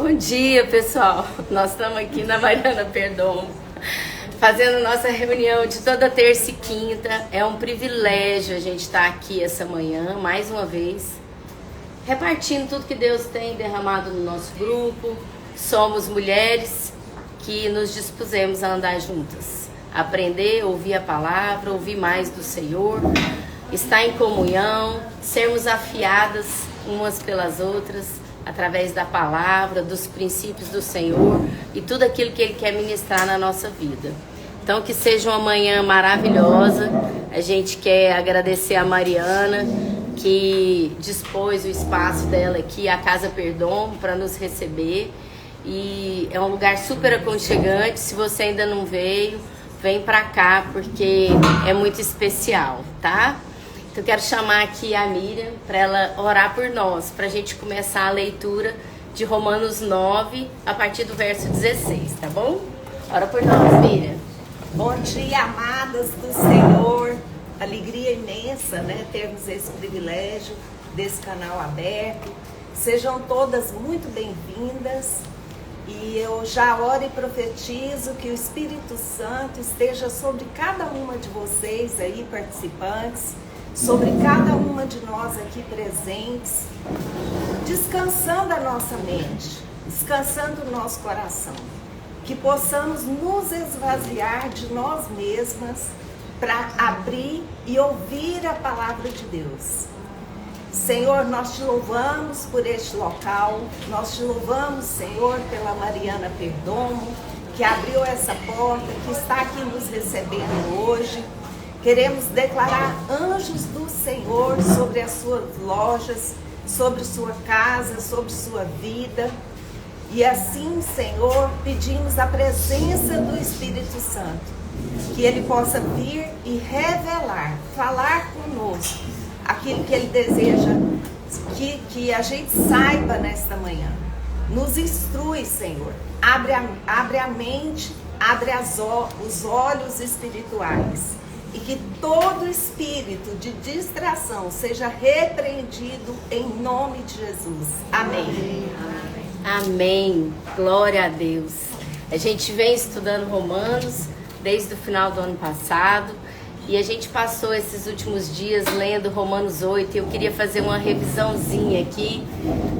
Bom dia, pessoal. Nós estamos aqui na Mariana Perdomo, fazendo nossa reunião de toda terça e quinta. É um privilégio a gente estar aqui essa manhã, mais uma vez, repartindo tudo que Deus tem derramado no nosso grupo. Somos mulheres que nos dispusemos a andar juntas, aprender, ouvir a palavra, ouvir mais do Senhor, estar em comunhão, sermos afiadas umas pelas outras, através da palavra, dos princípios do Senhor e tudo aquilo que Ele quer ministrar na nossa vida. Então, que seja uma manhã maravilhosa. A gente quer agradecer a Mariana, que dispôs o espaço dela aqui, a Casa Perdomo, para nos receber. E é um lugar super aconchegante. Se você ainda não veio, vem pra cá, porque é muito especial, tá? Então, eu quero chamar aqui a Miriam para ela orar por nós, para a gente começar a leitura de Romanos 9, a partir do verso 16, tá bom? Ora por nós, Miriam. Bom dia, amadas do Senhor. Alegria imensa, né? Termos esse privilégio desse canal aberto. Sejam todas muito bem-vindas. E eu já oro e profetizo que o Espírito Santo esteja sobre cada uma de vocês aí, participantes, sobre cada uma de nós aqui presentes, descansando a nossa mente, descansando o nosso coração, que possamos nos esvaziar de nós mesmas para abrir e ouvir a palavra de Deus. Senhor, nós te louvamos por este local, nós te louvamos, Senhor, pela Mariana Perdomo, que abriu essa porta, que está aqui nos recebendo hoje. Queremos declarar anjos do Senhor sobre as suas lojas, sobre sua casa, sobre sua vida. E assim, Senhor, pedimos a presença do Espírito Santo, que Ele possa vir e revelar, falar conosco aquilo que Ele deseja que a gente saiba nesta manhã. Nos instrui, Senhor. Abre a mente, abre os olhos espirituais. E que todo espírito de distração seja repreendido em nome de Jesus. Amém. Amém. Glória a Deus. A gente vem estudando Romanos desde o final do ano passado. E a gente passou esses últimos dias lendo Romanos 8. Eu queria fazer uma revisãozinha aqui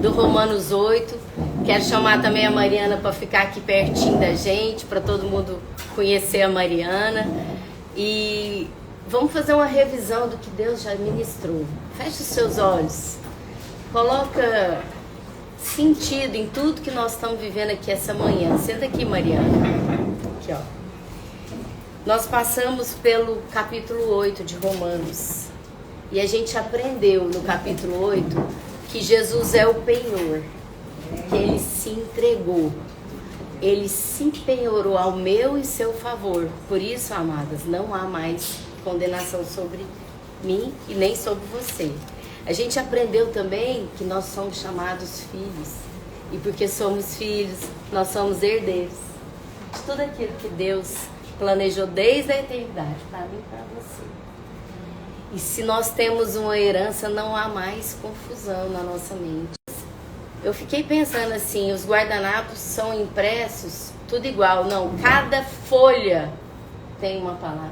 do Romanos 8. Quero chamar também a Mariana para ficar aqui pertinho da gente, para todo mundo conhecer a Mariana. E vamos fazer uma revisão do que Deus já ministrou. Feche os seus olhos. Coloca sentido em tudo que nós estamos vivendo aqui essa manhã. Senta aqui, Mariana. Aqui, ó. Nós passamos pelo capítulo 8 de Romanos. E a gente aprendeu no capítulo 8 que Jesus é o penhor. Que Ele se entregou. Ele se penhorou ao meu e seu favor. Por isso, amadas, não há mais condenação sobre mim e nem sobre você. A gente aprendeu também que nós somos chamados filhos. E porque somos filhos, nós somos herdeiros de tudo aquilo que Deus planejou desde a eternidade para mim e para você. E se nós temos uma herança, não há mais confusão na nossa mente. Eu fiquei pensando assim, os guardanapos são impressos tudo igual. Não, cada folha tem uma palavra.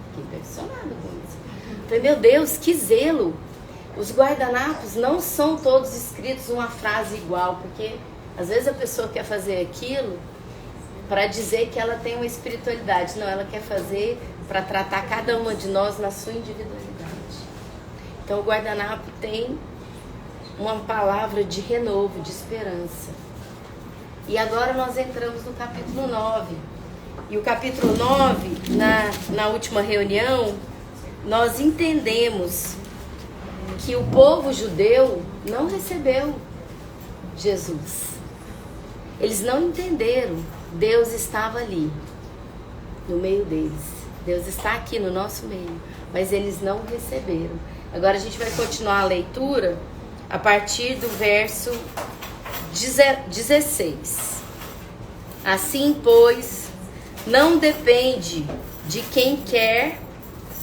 Fiquei impressionada com isso. Falei, meu Deus, que zelo! Os guardanapos não são todos escritos uma frase igual, porque às vezes a pessoa quer fazer aquilo para dizer que ela tem uma espiritualidade. Não, ela quer fazer para tratar cada uma de nós na sua individualidade. Então o guardanapo tem uma palavra de renovo, de esperança. E agora nós entramos no capítulo 9. E o capítulo 9, na última reunião, nós entendemos que o povo judeu não recebeu Jesus. Eles não entenderam. Deus estava ali, no meio deles. Deus está aqui no nosso meio, mas eles não receberam. Agora a gente vai continuar a leitura a partir do verso 16. Assim, pois, não depende de quem quer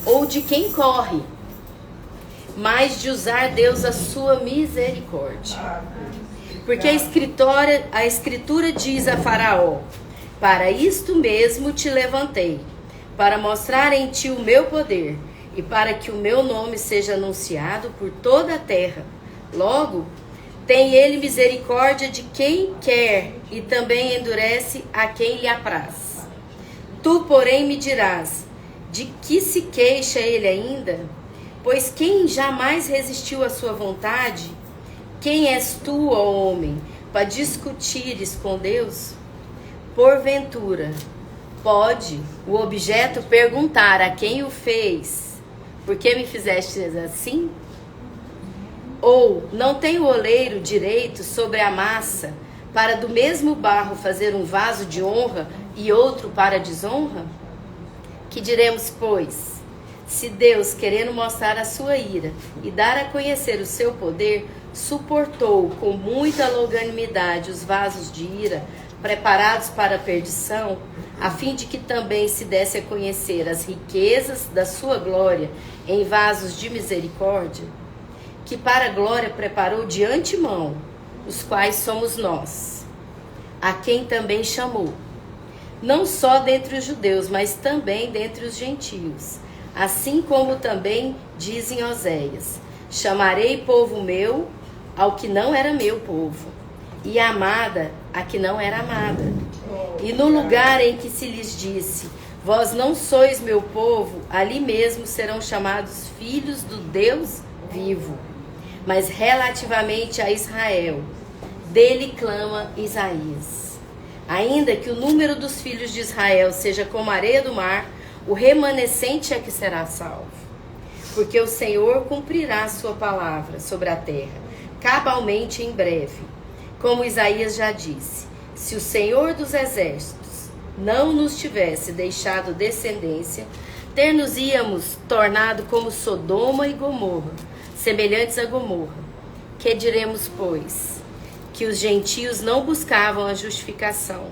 ou de quem corre, mas de usar Deus a sua misericórdia. Porque a escritura diz a Faraó: para isto mesmo te levantei, para mostrar em ti o meu poder, e para que o meu nome seja anunciado por toda a terra. Logo, tem ele misericórdia de quem quer, e também endurece a quem lhe apraz. Tu, porém, me dirás: de que se queixa ele ainda? Pois quem jamais resistiu à sua vontade? Quem és tu, ó homem, para discutires com Deus? Porventura, pode o objeto perguntar a quem o fez: por que me fizeste assim? Ou não tem o oleiro direito sobre a massa, para do mesmo barro fazer um vaso de honra e outro para desonra? Que diremos, pois? Se Deus, querendo mostrar a sua ira e dar a conhecer o seu poder, suportou com muita longanimidade os vasos de ira preparados para a perdição, a fim de que também se desse a conhecer as riquezas da sua glória em vasos de misericórdia, que para a glória preparou de antemão, os quais somos nós, a quem também chamou, não só dentre os judeus, mas também dentre os gentios, assim como também dizem Oséias: chamarei povo meu ao que não era meu povo, e amada a que não era amada. E no lugar em que se lhes disse: vós não sois meu povo, ali mesmo serão chamados filhos do Deus vivo. Mas relativamente a Israel, dele clama Isaías: ainda que o número dos filhos de Israel seja como a areia do mar, o remanescente é que será salvo. Porque o Senhor cumprirá a sua palavra sobre a terra, cabalmente em breve. Como Isaías já disse: se o Senhor dos exércitos não nos tivesse deixado descendência, ter-nos-íamos tornado como Sodoma e Gomorra, semelhantes a Gomorra. Que diremos, pois? Que os gentios não buscavam a justificação,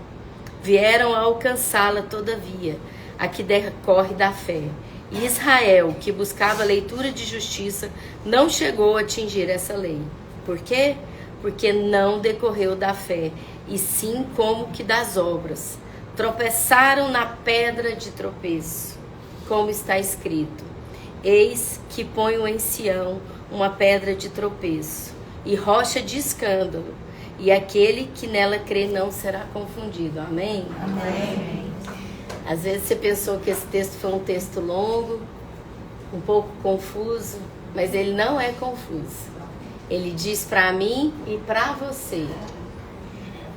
vieram a alcançá-la todavia, a que decorre da fé. E Israel, que buscava a leitura de justiça, não chegou a atingir essa lei. Por quê? Porque não decorreu da fé, e sim como que das obras. Tropeçaram na pedra de tropeço, como está escrito: eis que ponho em Sião uma pedra de tropeço e rocha de escândalo, e aquele que nela crê não será confundido. Amém? Amém. Às vezes você pensou que esse texto foi um texto longo, um pouco confuso, mas ele não é confuso. Ele diz para mim e para você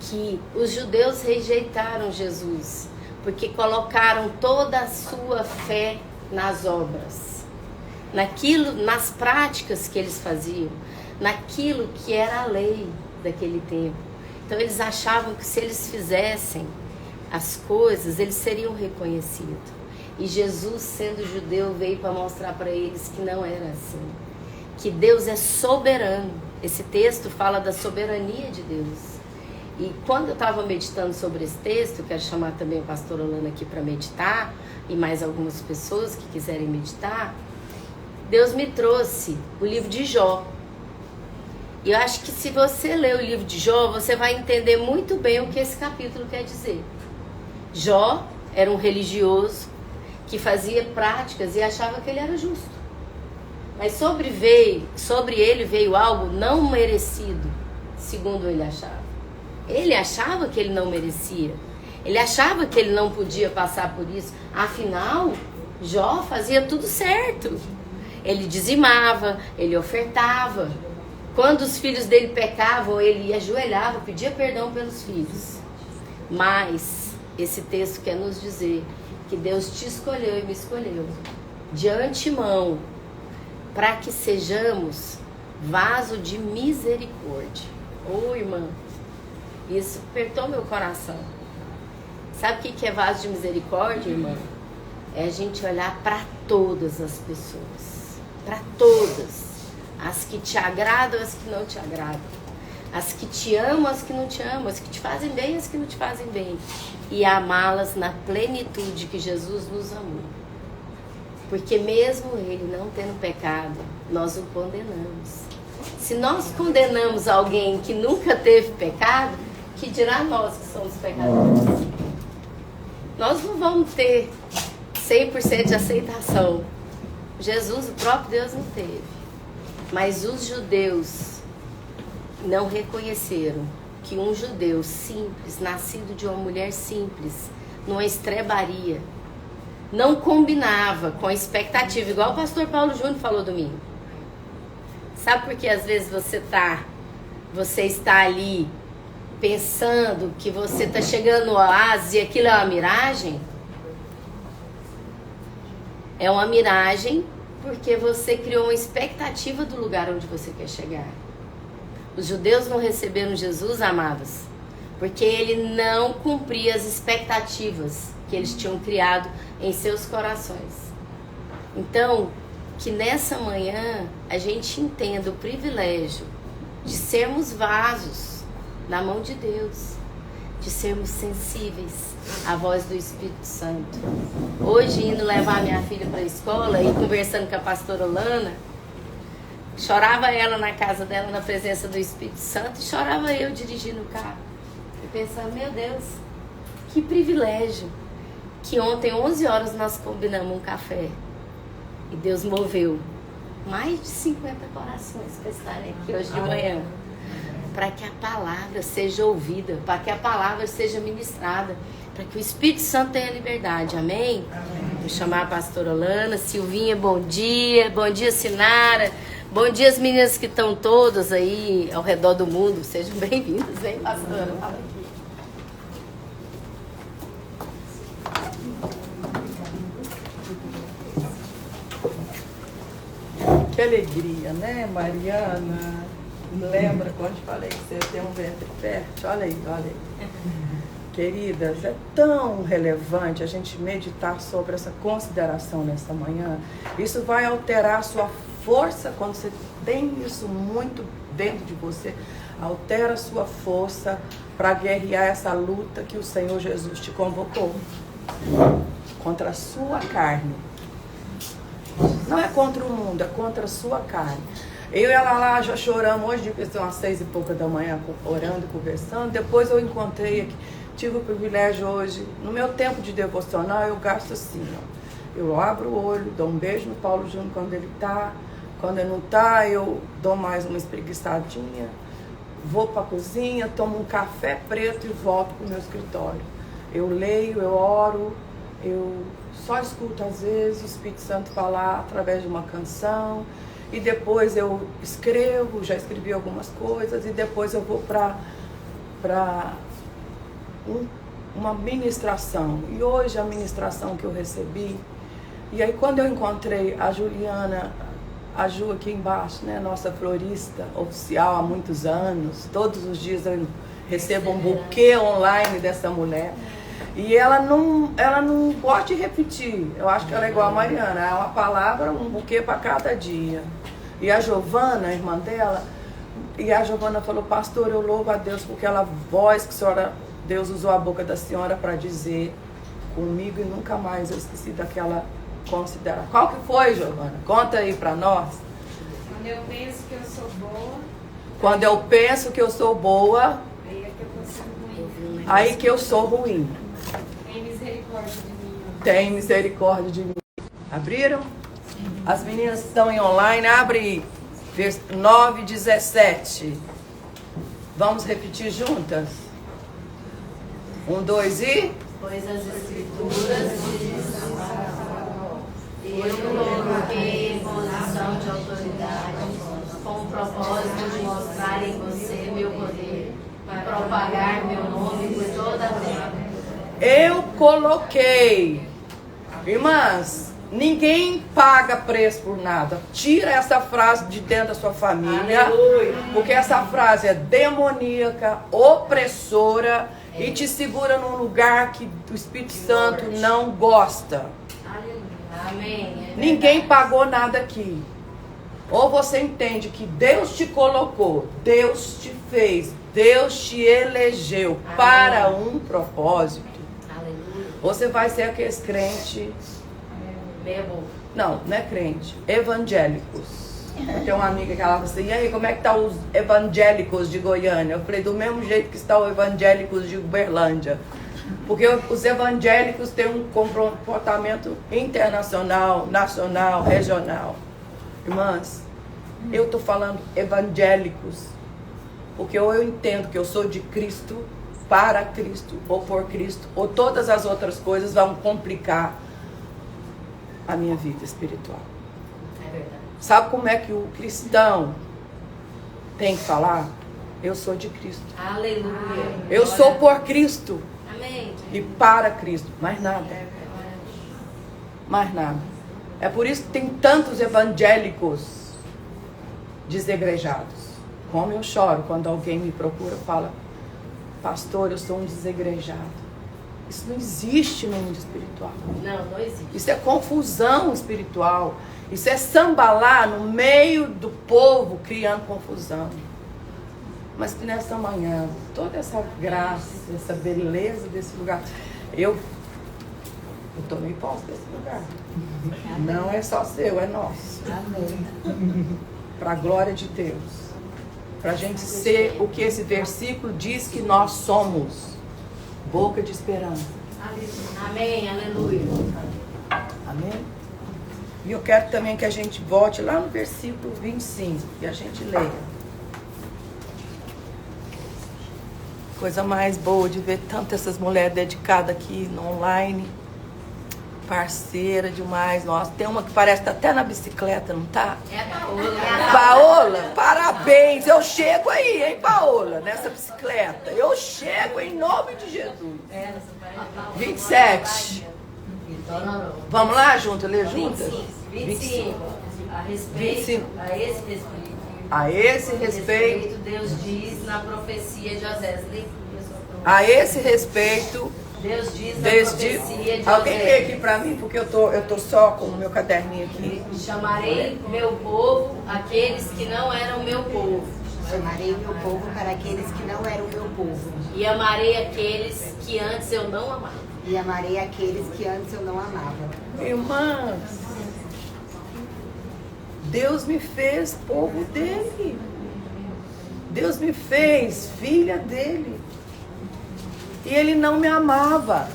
que os judeus rejeitaram Jesus porque colocaram toda a sua fé nas obras, naquilo, nas práticas que eles faziam, naquilo que era a lei daquele tempo. Então eles achavam que se eles fizessem as coisas, eles seriam reconhecidos. E Jesus, sendo judeu, veio para mostrar para eles que não era assim, que Deus é soberano. Esse texto fala da soberania de Deus. E quando eu estava meditando sobre esse texto, eu quero chamar também a pastora Olana aqui para meditar, e mais algumas pessoas que quiserem meditar, Deus me trouxe o livro de Jó. E eu acho que se você ler o livro de Jó, você vai entender muito bem o que esse capítulo quer dizer. Jó era um religioso que fazia práticas e achava que ele era justo. Mas sobre ele veio algo não merecido, segundo ele achava. Ele achava que ele não merecia. Ele achava que ele não podia passar por isso. Afinal, Jó fazia tudo certo. Ele dizimava, ele ofertava. Quando os filhos dele pecavam, ele ajoelhava, pedia perdão pelos filhos. Mas esse texto quer nos dizer que Deus te escolheu e me escolheu de antemão para que sejamos vaso de misericórdia. Ô, irmã, isso apertou meu coração. Sabe o que é vaso de misericórdia, irmã? É a gente olhar para todas as pessoas, para todas, as que te agradam, as que não te agradam, as que te amam, as que não te amam, as que te fazem bem, as que não te fazem bem, e amá-las na plenitude que Jesus nos amou. Porque mesmo ele não tendo pecado, nós o condenamos. Se nós condenamos alguém que nunca teve pecado, que dirá nós que somos pecadores? Nós não vamos ter 100% de aceitação. Jesus, o próprio Deus, não teve. Mas os judeus não reconheceram que um judeu simples, nascido de uma mulher simples, numa estrebaria, não combinava com a expectativa, igual o pastor Paulo Júnior falou domingo. Sabe por que às vezes você está ali pensando que você está chegando no oásis e aquilo é uma miragem? É uma miragem porque você criou uma expectativa do lugar onde você quer chegar. Os judeus não receberam Jesus, amados, porque ele não cumpria as expectativas que eles tinham criado em seus corações. Então, que nessa manhã a gente entenda o privilégio de sermos vasos na mão de Deus, de sermos sensíveis à voz do Espírito Santo. Hoje, indo levar minha filha para a escola e conversando com a pastora Olana, chorava ela na casa dela, na presença do Espírito Santo, e chorava eu dirigindo o carro. E pensando, meu Deus, que privilégio que ontem, 11 horas, nós combinamos um café. E Deus moveu mais de 50 corações para estarem aqui hoje de manhã. Para que a palavra seja ouvida, para que a palavra seja ministrada, para que o Espírito Santo tenha liberdade. Amém? Amém. Vou chamar a pastora Olana. Silvinha, bom dia. Bom dia, Sinara. Bom dia, as meninas que estão todas aí ao redor do mundo. Sejam bem-vindas, vem, pastora. Fala aqui. Que alegria, né, Mariana? Lembra quando te falei que você tem um ventre fértil? Olha aí, olha aí. Queridas, é tão relevante a gente meditar sobre essa consideração nessa manhã. Isso vai alterar a sua força quando você tem isso muito dentro de você. Altera a sua força para guerrear essa luta que o Senhor Jesus te convocou contra a sua carne. Não é contra o mundo, é contra a sua carne. Eu e ela lá já choramos hoje, são às 6 e pouca da manhã, orando e conversando. Depois eu encontrei aqui, tive o privilégio hoje, no meu tempo de devocional, eu gasto assim, ó. Eu abro o olho, dou um beijo no Paulo Júnior quando ele tá. Quando ele não tá, eu dou mais uma espreguiçadinha, vou para a cozinha, tomo um café preto e volto para o meu escritório. Eu leio, eu oro, eu só escuto às vezes o Espírito Santo falar através de uma canção. E depois eu escrevo, já escrevi algumas coisas, e depois eu vou para uma ministração. E hoje a ministração que eu recebi, e aí quando eu encontrei a Juliana, a Ju aqui embaixo, né, nossa florista oficial há muitos anos, todos os dias eu recebo um buquê online dessa mulher. E ela não gosta de repetir. Eu acho que ela é igual a Mariana. É uma palavra, um buquê para cada dia. E a Giovana, a irmã dela, e a Giovana falou, pastor, eu louvo a Deus porque aquela voz que a senhora, Deus usou a boca da senhora para dizer comigo e nunca mais eu esqueci daquela consideração. Qual que foi, Giovana? Conta aí para nós. Quando eu penso que eu sou boa. Quando eu penso que eu sou boa. Aí é que eu vou ser ruim. Aí que eu sou ruim. Tem misericórdia de mim. Tem misericórdia de mim. Abriram? As meninas que estão em online, abre 9:17. Vamos repetir juntas? 1, 2 e... Pois as escrituras dizem, eu coloquei em posição de autoridade, com o propósito de mostrar em você meu poder, para propagar meu nome por toda a terra. Eu coloquei. Irmãs, ninguém paga preço por nada. Tira essa frase de dentro da sua família. Aleluia. Porque essa frase é demoníaca, opressora e te segura num lugar que o Espírito Santo não gosta. Amém. Ninguém pagou nada aqui. Ou você entende que Deus te colocou, Deus te fez, Deus te elegeu para um propósito. Você vai ser aqueles crentes. Não é crente. Evangélicos. Tem uma amiga que ela falou assim, e aí, como é que tá os evangélicos de Goiânia? Eu falei, do mesmo jeito que está os evangélicos de Uberlândia. Porque os evangélicos têm um comportamento internacional, nacional, regional. Irmãs, eu estou falando evangélicos, porque ou eu entendo que eu sou de Cristo, para Cristo, ou por Cristo, ou todas as outras coisas vão complicar a minha vida espiritual. É verdade. Sabe como é que o cristão tem que falar? Eu sou de Cristo. Aleluia. Eu sou por Cristo Amém. e para Cristo. Mais nada. Mais nada. É por isso que tem tantos evangélicos desigrejados. Como eu choro quando alguém me procura e fala, pastor, eu sou um desegrejado. Isso não existe no mundo espiritual. Não existe. Isso é confusão espiritual. Isso é sambalar no meio do povo, criando confusão. Mas que nessa manhã, toda essa graça, essa beleza desse lugar, eu tomei posse desse lugar. Não é só seu, é nosso. Para a glória de Deus. Para a gente ser o que esse versículo diz que nós somos. Boca de esperança. Amém, aleluia. Amém? E eu quero também que a gente volte lá no versículo 25 e a gente leia. Coisa mais boa de ver tanto essas mulheres dedicadas aqui no online. Parceira demais. Nossa, tem uma que parece que tá até na bicicleta, não tá? É a Paola. Paola, parabéns. Eu chego aí, hein, Paola, nessa bicicleta. Eu chego em nome de Jesus. 27. Vamos lá junto, ler juntas? 25. A respeito, 25. a esse respeito, A esse respeito, Deus diz na profecia de Osés. a esse respeito, Deus diz na Deus profecia diz. de Alguém lê Osés. aqui pra mim, porque eu tô só com o meu caderninho aqui. Chamarei meu povo aqueles que não eram meu povo. Chamarei meu povo para aqueles que não eram meu povo. E amarei aqueles que antes eu não amava. E amarei aqueles que antes eu não amava. Irmãs, Deus me fez povo dele. Deus me fez filha dele. E ele não me amava.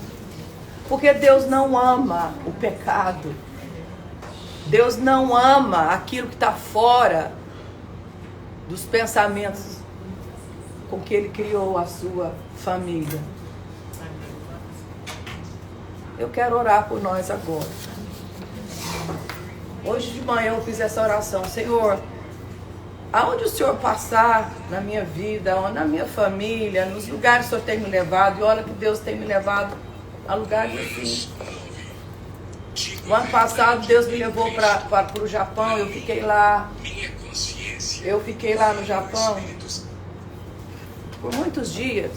Porque Deus não ama o pecado. Deus não ama aquilo que está fora dos pensamentos com que ele criou a sua família. Eu quero orar por nós agora. Hoje de manhã eu fiz essa oração. Senhor, aonde o Senhor passar na minha vida, na minha família, nos lugares que o Senhor tem me levado, e olha que Deus tem me levado a lugares assim. O ano passado Deus me levou para o Japão, eu fiquei lá. Eu fiquei lá no Japão por muitos dias.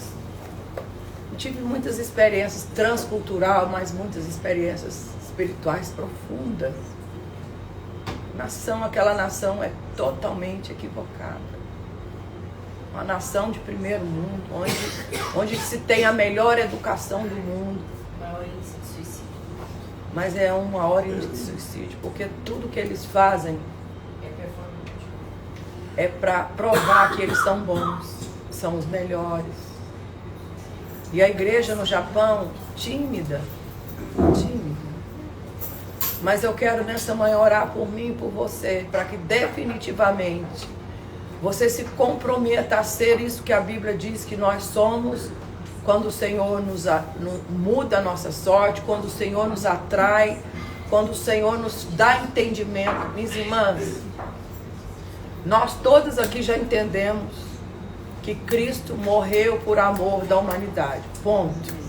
Tive muitas experiências transculturais, mas muitas experiências espirituais profundas. Aquela nação é totalmente equivocada. Uma nação de primeiro mundo, onde se tem a melhor educação do mundo. Maior índice de suicídio. Mas é um maior índice de suicídio, porque tudo que eles fazem É performante. é para provar que eles são bons, são os melhores. E a igreja no Japão, tímida. Mas eu quero nessa manhã orar por mim e por você, para que definitivamente você se comprometa a ser isso que a Bíblia diz que nós somos, quando o Senhor muda a nossa sorte, quando o Senhor nos atrai, quando o Senhor nos dá entendimento. Minhas irmãs, nós todas aqui já entendemos que Cristo morreu por amor da humanidade, ponto.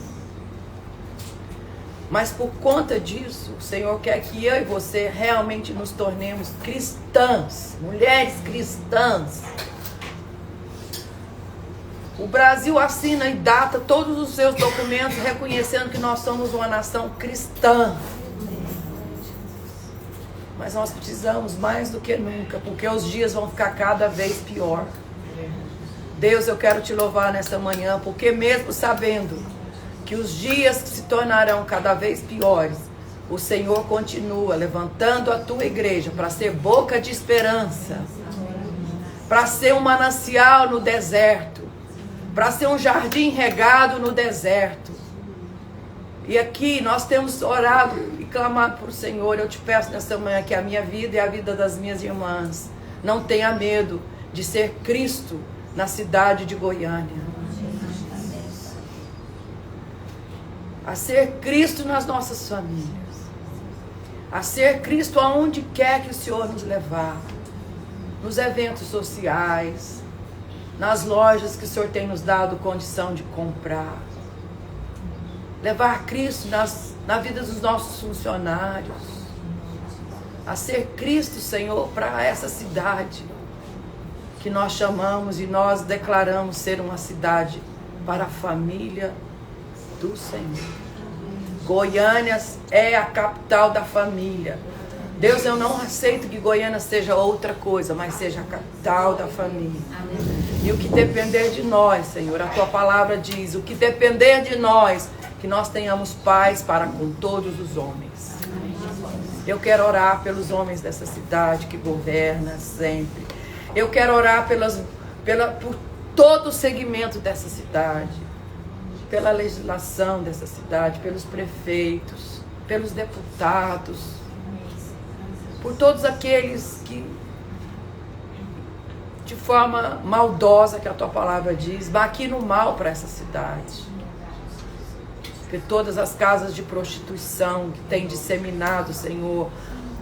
Mas por conta disso, o Senhor quer que eu e você realmente nos tornemos cristãs, mulheres cristãs. O Brasil assina e data todos os seus documentos reconhecendo que nós somos uma nação cristã. Mas nós precisamos mais do que nunca, porque os dias vão ficar cada vez pior. Deus, eu quero te louvar nessa manhã, porque mesmo sabendo que os dias se tornarão cada vez piores, o Senhor continua levantando a tua igreja para ser boca de esperança, para ser um manancial no deserto, para ser um jardim regado no deserto. E aqui nós temos orado e clamado para o Senhor. Eu te peço nessa manhã que a minha vida e a vida das minhas irmãs não tenha medo de ser Cristo na cidade de Goiânia. A ser Cristo nas nossas famílias. A ser Cristo aonde quer que o Senhor nos levar. Nos eventos sociais, nas lojas que o Senhor tem nos dado condição de comprar. Levar Cristo na vida dos nossos funcionários. A ser Cristo, Senhor, para essa cidade que nós chamamos e nós declaramos ser uma cidade para a família do Senhor. Goiânia é a capital da família. Deus, eu não aceito que Goiânia seja outra coisa, mas seja a capital da família. E o que depender de nós, Senhor, a tua palavra diz, o que depender de nós, que nós tenhamos paz para com todos os homens. Eu quero orar pelos homens dessa cidade que governa sempre. Eu quero orar por todo o segmento dessa cidade, pela legislação dessa cidade, pelos prefeitos, pelos deputados, por todos aqueles que, de forma maldosa, que a tua palavra diz, maquinam o mal para essa cidade. Que todas as casas de prostituição que têm disseminado, Senhor,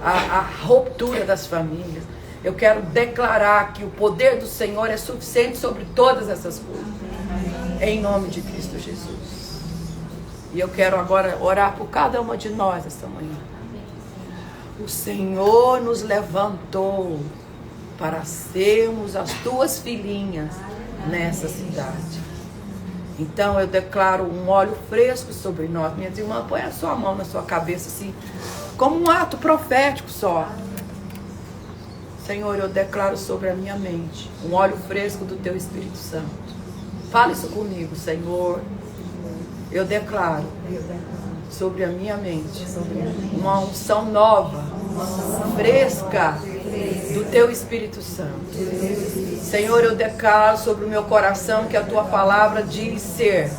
a ruptura das famílias. Eu quero declarar que o poder do Senhor é suficiente sobre todas essas coisas. Em nome de Cristo Jesus. E eu quero agora orar por cada uma de nós esta manhã. O Senhor nos levantou para sermos as tuas filhinhas nessa cidade. Então eu declaro um óleo fresco sobre nós. Minhas irmãs, põe a sua mão na sua cabeça assim, como um ato profético só. Senhor, eu declaro sobre a minha mente um óleo fresco do teu Espírito Santo. Fala isso comigo, Senhor. Eu declaro sobre a minha mente uma unção nova, fresca do teu Espírito Santo. Senhor, eu declaro sobre o meu coração que a tua palavra diz ser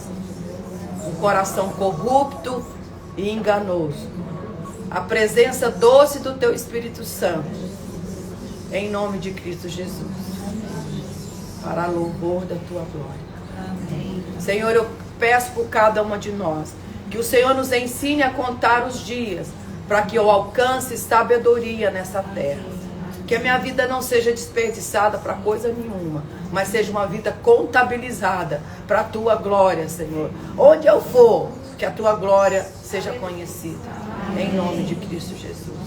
um coração corrupto e enganoso. A presença doce do teu Espírito Santo, em nome de Cristo Jesus, para louvor da tua glória. Senhor, eu peço por cada uma de nós que o Senhor nos ensine a contar os dias para que eu alcance sabedoria nessa terra. Que a minha vida não seja desperdiçada para coisa nenhuma, mas seja uma vida contabilizada para a tua glória, Senhor. Onde eu for, que a tua glória seja conhecida. Em nome de Cristo Jesus.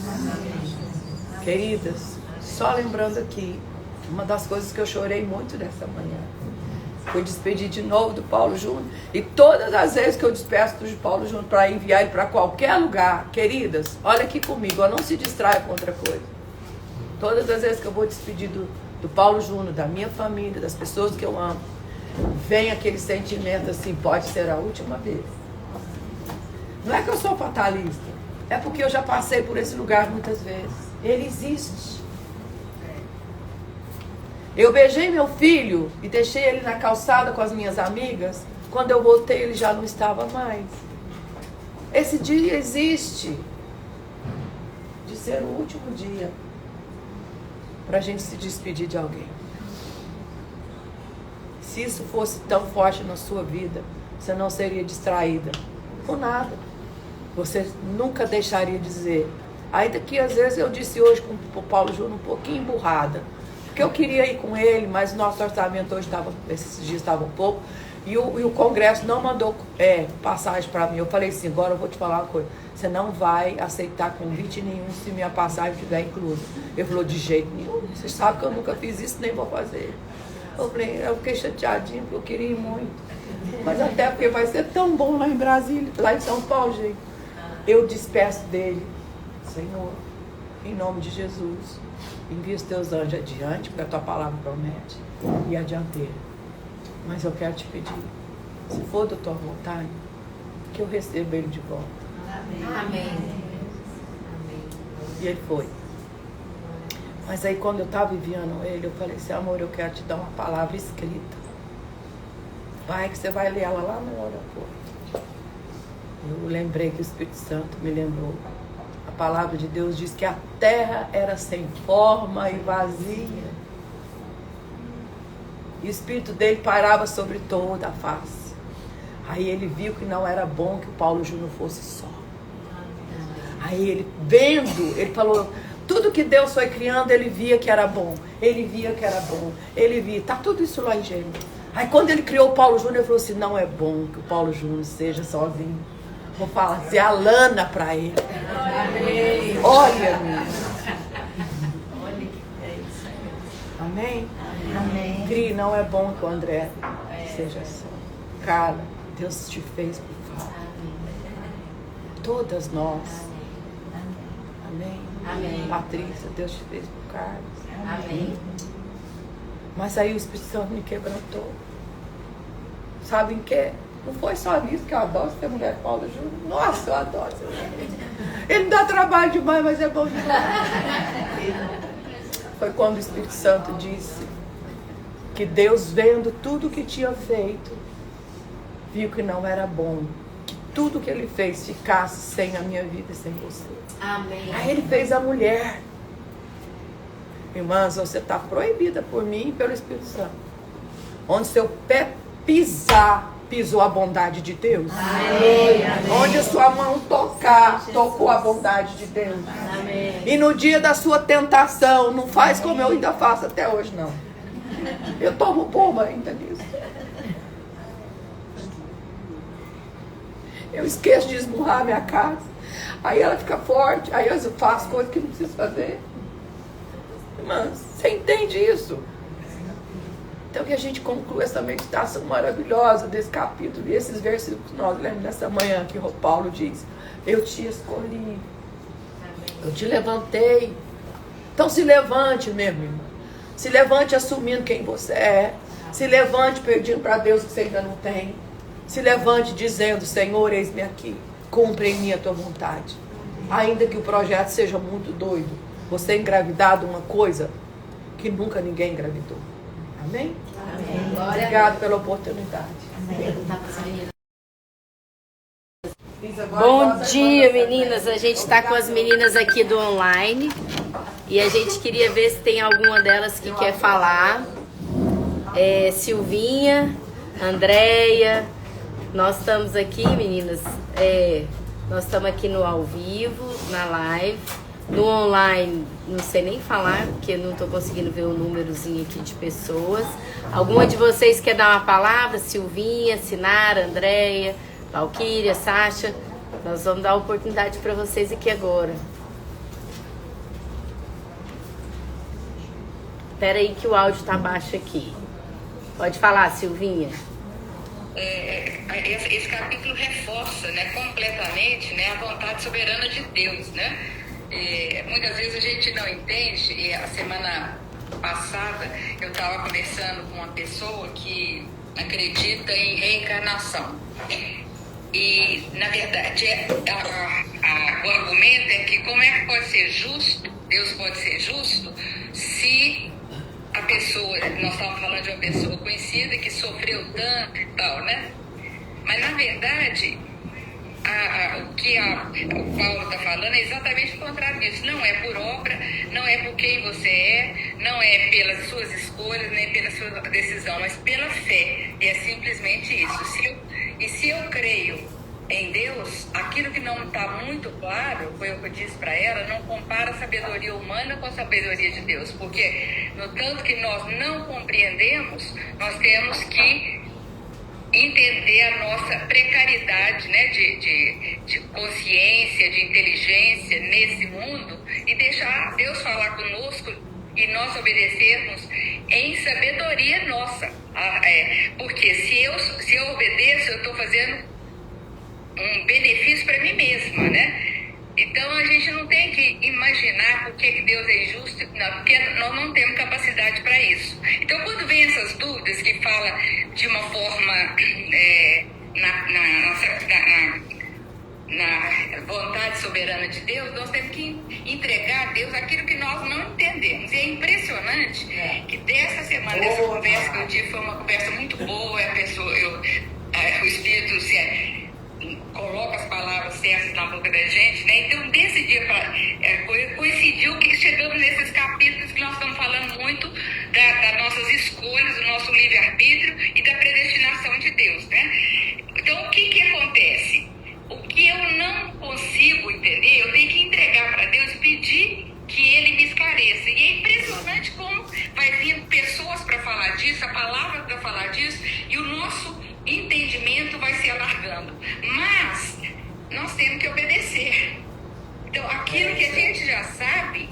Queridas, só lembrando aqui, uma das coisas que eu chorei muito nessa manhã foi despedir de novo do Paulo Júnior. E todas as vezes que eu despeço do Paulo Júnior para enviar ele para qualquer lugar, queridas, olha aqui comigo, eu não se distraia com outra coisa. Todas as vezes que eu vou despedir do Paulo Júnior, da minha família, das pessoas que eu amo, vem aquele sentimento assim, pode ser a última vez. Não é que eu sou fatalista, é porque eu já passei por esse lugar muitas vezes. Ele existe. Eu beijei meu filho e deixei ele na calçada com as minhas amigas. Quando eu voltei, ele já não estava mais. Esse dia existe de ser o último dia para a gente se despedir de alguém. Se isso fosse tão forte na sua vida, você não seria distraída com nada. Você nunca deixaria de dizer. Ainda que às vezes eu disse hoje com o Paulo Júnior um pouquinho emburrada. Porque eu queria ir com ele, mas nosso orçamento hoje esses dias estava um pouco. E o Congresso não mandou passagem para mim. Eu falei assim, agora eu vou te falar uma coisa. Você não vai aceitar convite nenhum se minha passagem estiver inclusa. Ele falou, de jeito nenhum. Você sabe que eu nunca fiz isso, nem vou fazer. Eu fiquei chateadinho, porque eu queria ir muito. Mas até porque vai ser tão bom lá em Brasília, lá em São Paulo, gente. Eu despeço dele. Senhor, em nome de Jesus, envia os teus anjos adiante, porque a tua palavra promete, e a dianteira. Mas eu quero te pedir, se for da tua vontade, que eu receba ele de volta. Amém. E ele foi. Mas aí quando eu estava enviando ele, eu falei assim, amor, eu quero te dar uma palavra escrita. Vai que você vai ler ela lá no aeroporto. Eu lembrei que o Espírito Santo me lembrou. A palavra de Deus diz que a terra era sem forma e vazia. E o Espírito dele parava sobre toda a face. Aí ele viu que não era bom que o Paulo Júnior fosse só. Aí ele, vendo, ele falou, tudo que Deus foi criando, ele via que era bom. Ele via que era bom. Ele via, tá tudo isso lá em Gênesis. Aí quando ele criou o Paulo Júnior, ele falou assim, não é bom que o Paulo Júnior seja sozinho. Vou fazer a Lana para ele. Amém. Olha, minha. Amém? Amém. Cri, não é bom que o André seja só. Cara, Deus te fez por favor. Todas nós. Amém? Amém. Patrícia, Deus te fez por Carlos. Amém. Mas aí o Espírito Santo me quebrantou. Sabem o que? Não foi só nisso que eu adoro ser mulher Paulo Júnior. Nossa, eu adoro ser mulher. Ele dá trabalho demais, mas é bom demais. Foi quando o Espírito Santo disse que Deus, vendo tudo que tinha feito, viu que não era bom. Que tudo que ele fez ficasse sem a minha vida e sem você. Amém. Aí ele fez a mulher. Irmãs, você está proibida por mim e pelo Espírito Santo. Onde seu pé pisar, pisou a bondade de Deus. Amém. Onde a sua mão tocar, tocou a bondade de Deus. Amém. E no dia da sua tentação, não faz como eu ainda faço até hoje, não. Eu tomo bomba ainda nisso. Eu esqueço de esmurrar minha casa. Aí ela fica forte. Aí eu faço coisas que não preciso fazer. Mas você entende isso? Então que a gente conclua essa meditação maravilhosa desse capítulo e esses versículos que nós lemos nessa manhã que o Paulo diz, eu te escolhi, eu te levantei. Então se levante mesmo, irmão. Se levante assumindo quem você é. Se levante pedindo para Deus o que você ainda não tem. Se levante dizendo, Senhor, eis-me aqui, cumpre em mim a tua vontade. Ainda que o projeto seja muito doido, você engravidar de uma coisa que nunca ninguém engravidou. Amém? Amém. Obrigado pela oportunidade. Bom dia, meninas. A gente está com as meninas aqui do online e a gente queria ver se tem alguma delas que quer falar. Silvinha, Andréia, nós estamos aqui, meninas. Nós estamos aqui no ao vivo, na live. No online, não sei nem falar, porque não estou conseguindo ver o númerozinho aqui de pessoas. Alguma de vocês quer dar uma palavra? Silvinha, Sinara, Andréia, Valquíria, Sasha. Nós vamos dar a oportunidade para vocês aqui agora. Espera aí que o áudio está baixo aqui. Pode falar, Silvinha. Esse capítulo reforça, né, completamente, né, a vontade soberana de Deus, né? Muitas vezes a gente não entende. E a semana passada eu estava conversando com uma pessoa que acredita em reencarnação. E, na verdade, o argumento é que como é que pode ser justo, Deus pode ser justo, se a pessoa, nós estávamos falando de uma pessoa conhecida que sofreu tanto e tal, né? Mas, na verdade, o que o Paulo está falando é exatamente o contrário disso. Não é por obra, não é por quem você é, não é pelas suas escolhas, nem pela sua decisão, mas pela fé. E é simplesmente isso. Se eu creio em Deus, aquilo que não está muito claro, foi o que eu disse para ela, não compara a sabedoria humana com a sabedoria de Deus. Porque no tanto que nós não compreendemos, nós temos que entender a nossa precariedade, né, de consciência, de inteligência nesse mundo e deixar Deus falar conosco e nós obedecermos em sabedoria nossa. Porque se eu obedeço, eu estou fazendo um benefício para mim mesma, né? Então a gente não tem que imaginar por que Deus é injusto, não, porque nós não temos capacidade para isso. Então quando vem essas dúvidas que fala na vontade soberana de Deus, nós temos que entregar a Deus aquilo que nós não entendemos. E é impressionante que dessa semana, dessa conversa que eu tive, foi uma conversa muito boa, o Espírito coloca as palavras certas na boca da gente, né? Então, desse dia coincidiu que chegamos nesses capítulos que nós estamos falando muito das nossas escolhas, do nosso livre-arbítrio e da predestinação de Deus, né? Então, o que acontece? O que eu não consigo entender, eu tenho que entregar para Deus e pedir que Ele me esclareça. E é impressionante como vai vir pessoas para falar disso, a palavra para falar disso, e o nosso entendimento vai se alargando. Mas nós temos que obedecer. Então, aquilo que a gente já sabe,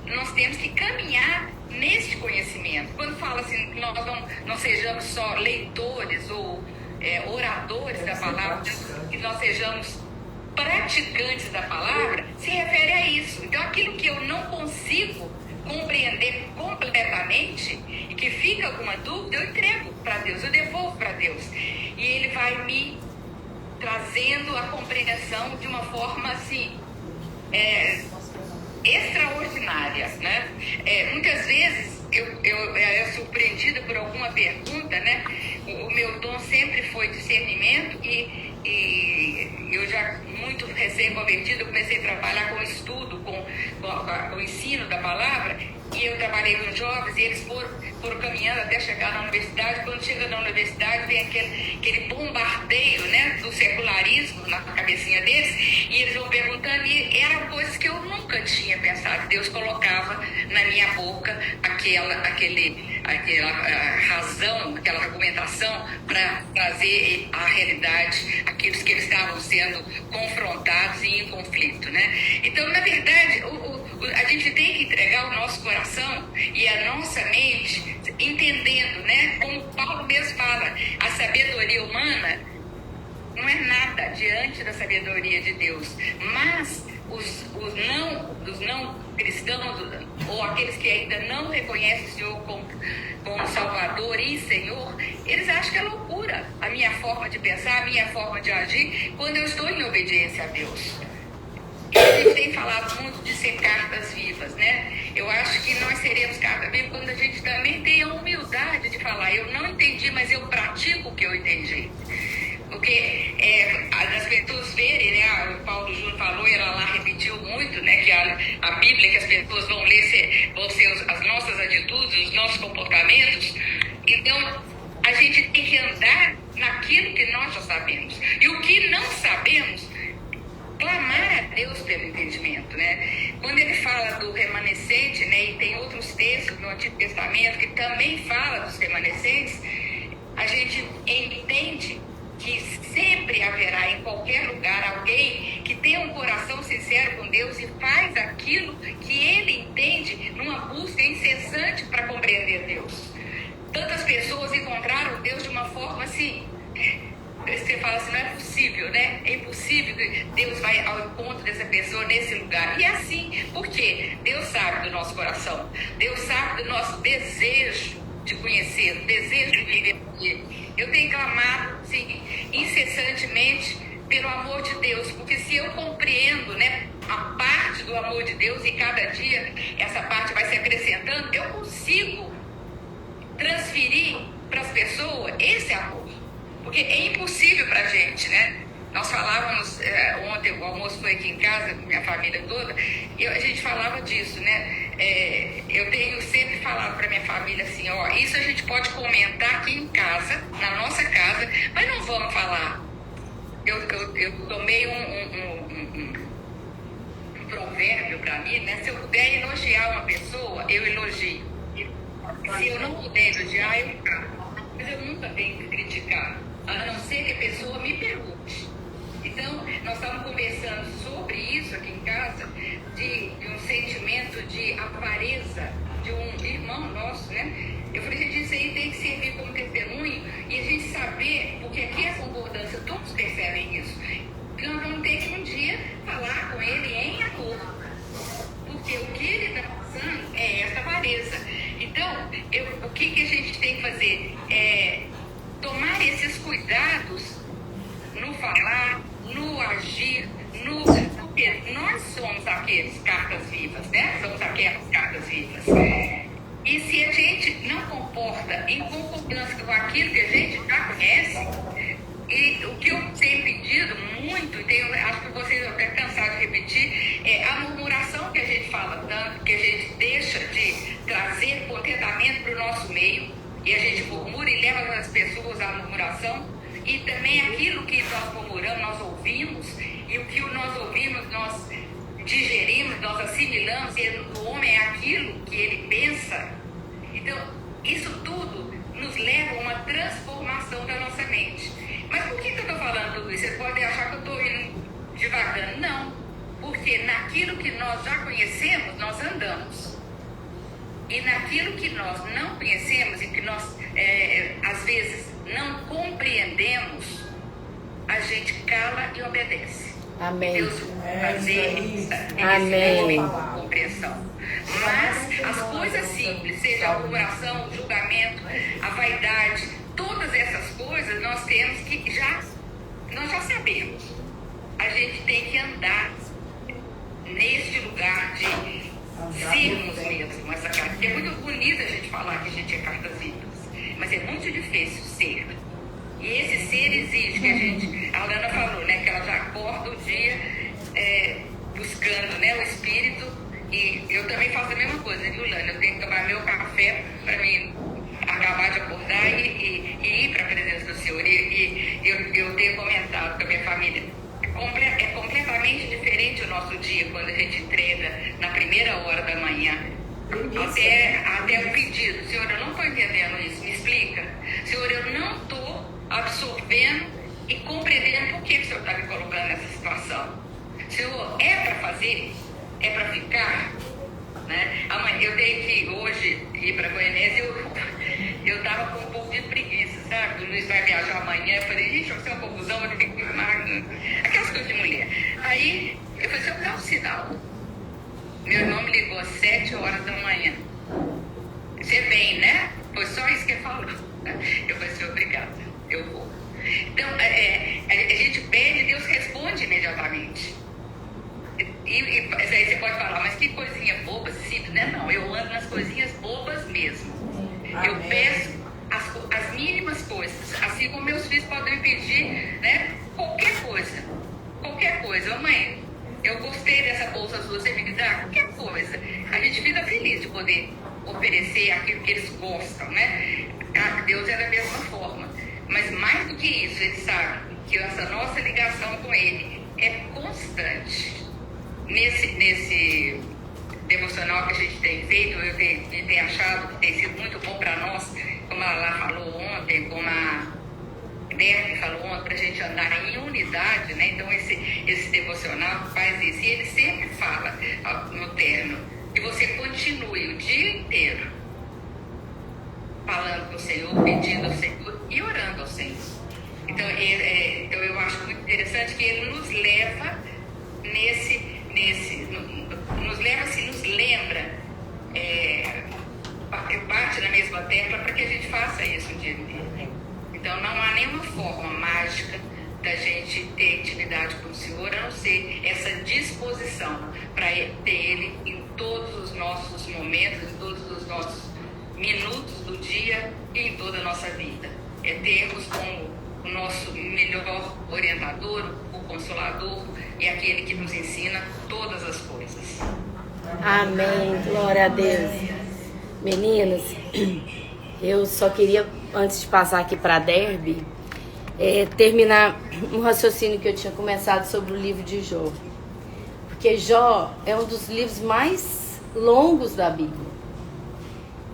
nós temos que caminhar neste conhecimento. Quando fala assim, nós não sejamos só leitores ou oradores da palavra, que nós sejamos praticantes da palavra, se refere a isso. Então, aquilo que eu não consigo compreender completamente e que fica alguma dúvida, eu entrego para Deus, eu devolvo para Deus. E Ele vai me trazendo a compreensão de uma forma assim, extraordinária, né? Muitas vezes eu era surpreendida por alguma pergunta, né? O meu dom sempre foi discernimento e eu já muito recém-convertida, eu comecei a trabalhar com estudo, com o ensino da palavra, e eu trabalhei com jovens e eles foram caminhando até chegar na universidade. Quando chega na universidade vem aquele bombardeio, né, do secularismo na cabecinha deles, e eles vão perguntando, e eram coisas que eu nunca tinha pensado. Deus colocava na minha boca aquela razão, aquela argumentação para trazer à realidade aqueles que eles estavam sendo confrontados e em conflito, né? Então, na verdade, a gente tem que entregar o nosso coração e a nossa mente, entendendo, né? Como Paulo mesmo fala, a sabedoria humana não é nada diante da sabedoria de Deus, mas os não cristãos, ou aqueles que ainda não reconhecem o Senhor como Salvador e Senhor, eles acham que é loucura a minha forma de pensar, a minha forma de agir, quando eu estou em obediência a Deus. A gente tem falado muito de ser cartas vivas, né? Eu acho que nós seremos cartas vivas quando a gente também tem a humildade de falar, eu não entendi, mas eu pratico o que eu entendi. Porque as pessoas verem, né? O Paulo Júnior falou e ela lá repetiu muito, né? Que a Bíblia que as pessoas vão ler vão ser as nossas atitudes, os nossos comportamentos. Então, a gente tem que andar naquilo que nós já sabemos. E o que não sabemos, clamar a Deus pelo entendimento, né? Quando ele fala do remanescente, né? E tem outros textos no Antigo Testamento que também fala dos remanescentes, a gente entende que sempre haverá em qualquer lugar alguém que tem um coração sincero com Deus e faz aquilo que ele entende numa busca incessante para compreender Deus. Tantas pessoas encontraram Deus de uma forma assim, você fala assim, não é possível, né? É impossível que Deus vai ao encontro dessa pessoa nesse lugar. E é assim, porque Deus sabe do nosso coração, Deus sabe do nosso desejo de conhecer, o desejo de viver com Ele. Eu tenho clamado, sim, incessantemente pelo amor de Deus, porque se eu compreendo, né, a parte do amor de Deus e cada dia essa parte vai se acrescentando, eu consigo transferir para as pessoas esse amor, porque é impossível para a gente, né? Nós falávamos, ontem o almoço foi aqui em casa, minha família toda, e a gente falava disso, né? Eu tenho sempre falado para minha família assim, ó, isso a gente pode comentar aqui em casa, na nossa casa, mas não vamos falar. Eu tomei um provérbio para mim, né? Se eu puder elogiar uma pessoa, eu elogio. Se eu não puder elogiar, eu falo. Mas eu nunca tenho que criticar, a não ser que a pessoa me pergunte. Então, nós estávamos conversando sobre isso aqui em casa, de um sentimento de avareza de um irmão nosso, né? Eu falei, gente, isso aí tem que servir como testemunho e a gente saber, porque aqui a concordância, todos percebem isso, que nós vamos ter que um dia falar com ele em amor, porque o que ele está passando é essa avareza. Então, o que a gente tem que fazer é tomar esses cuidados no falar, no agir, agir porque nós somos aqueles cartas vivas, né? Somos aquelas cartas vivas. E se a gente não comporta em concordância com aquilo que a gente já conhece, e o que eu tenho pedido muito, e acho que vocês até cansaram de repetir, é a murmuração que a gente fala tanto, que a gente deixa de trazer contentamento para o nosso meio, e a gente murmura e leva as pessoas à murmuração, e também aquilo que nós murmuramos, nós ouvimos, e o que nós ouvimos, nós digerimos, nós assimilamos, e o homem é aquilo que ele pensa. Então, isso tudo nos leva a uma transformação da nossa mente. Mas por que eu estou falando tudo isso? Vocês podem achar que eu estou indo devagar. Não, porque naquilo que nós já conhecemos, nós andamos. E naquilo que nós não conhecemos e que nós, às vezes, não compreendemos, a gente cala e obedece. Amém. Deus fazer Amém. compreensão. Mas as coisas simples, seja a murmuração, o julgamento, a vaidade, todas essas coisas nós temos que nós já sabemos. A gente tem que andar neste lugar de sermos mesmo essa carta. Porque é muito bonito a gente falar que a gente é cartas vivas, mas é muito difícil ser. E esse ser exige que a Lana falou, né, que ela já acorda o dia buscando, né, o Espírito, e eu também faço a mesma coisa, viu, Lana? Eu tenho que tomar meu café para mim acabar de acordar e ir para a presença do Senhor. E eu tenho comentado com a minha família, é completamente diferente o nosso dia quando a gente entrega na primeira hora da manhã. Até o pedido, Senhor, eu não estou entendendo isso, me explica. Senhor, eu não estou absorvendo e compreendendo por que o Senhor está me colocando nessa situação. Senhor, é para fazer? É para ficar? Né? Eu tenho que hoje ir para Goianésia, eu estava com um pouco de preguiça, sabe? O Luiz vai viajar amanhã, eu falei, gente, vai ser uma confusão, eu tenho que ir mais. Aquelas coisas de mulher. Aí eu falei, se eu dar um sinal, meu irmão me ligou às 7 horas da manhã. Você vem, né? Foi só isso que ele falou. Eu falei assim, obrigada, eu vou. Então, a gente pede e Deus responde imediatamente. E aí você pode falar, mas que coisinha boba, simples, né? Não, eu ando nas coisinhas bobas mesmo. Eu peço as mínimas coisas, assim como meus filhos podem me pedir, né? Qualquer coisa. Mãe, eu gostei dessa bolsa azul, você me dá qualquer coisa. A gente fica feliz de poder oferecer aquilo que eles gostam, né? Deus é da mesma forma. Mas mais do que isso, ele sabe que essa nossa ligação com ele é constante. Nesse devocional que a gente tem feito, eu tenho achado que tem sido muito bom para nós, como a Lá falou ontem, como a Derby falou ontem, para a gente andar em unidade, né? Então esse devocional faz isso. E ele sempre fala no término que você continue o dia inteiro falando com o Senhor, pedindo ao Senhor e orando ao Senhor. Então eu acho muito interessante que ele nos leva nos lembra, bate na mesma tecla para que a gente faça isso um dia inteiro. Então não há nenhuma forma mágica da gente ter intimidade com o Senhor, a não ser essa disposição para ter Ele em todos os nossos momentos, em todos os nossos minutos do dia e em toda a nossa vida. É termos como o nosso melhor orientador, o consolador e aquele que nos ensina todas as coisas. Amém, glória a Deus. Meninas, eu só queria, antes de passar aqui para a Derby, terminar um raciocínio que eu tinha começado sobre o livro de Jó. Porque Jó é um dos livros mais longos da Bíblia.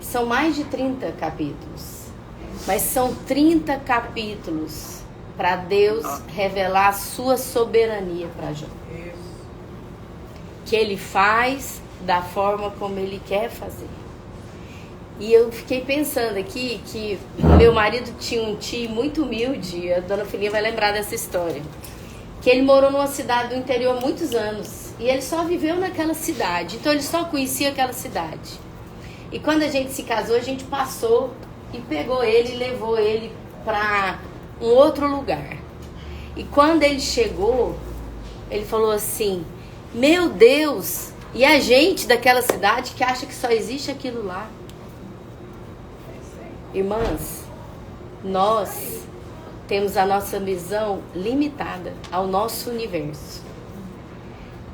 São mais de 30 capítulos. Mas são 30 capítulos para Deus revelar a sua soberania para Jó. Que ele faz da forma como ele quer fazer. E eu fiquei pensando aqui que meu marido tinha um tio muito humilde, a dona Filinha vai lembrar dessa história, que ele morou numa cidade do interior há muitos anos e ele só viveu naquela cidade, então ele só conhecia aquela cidade. E quando a gente se casou, a gente passou e pegou ele e levou ele para um outro lugar. E quando ele chegou, ele falou assim: meu Deus, e a gente daquela cidade que acha que só existe aquilo lá. Irmãs, nós temos a nossa visão limitada ao nosso universo.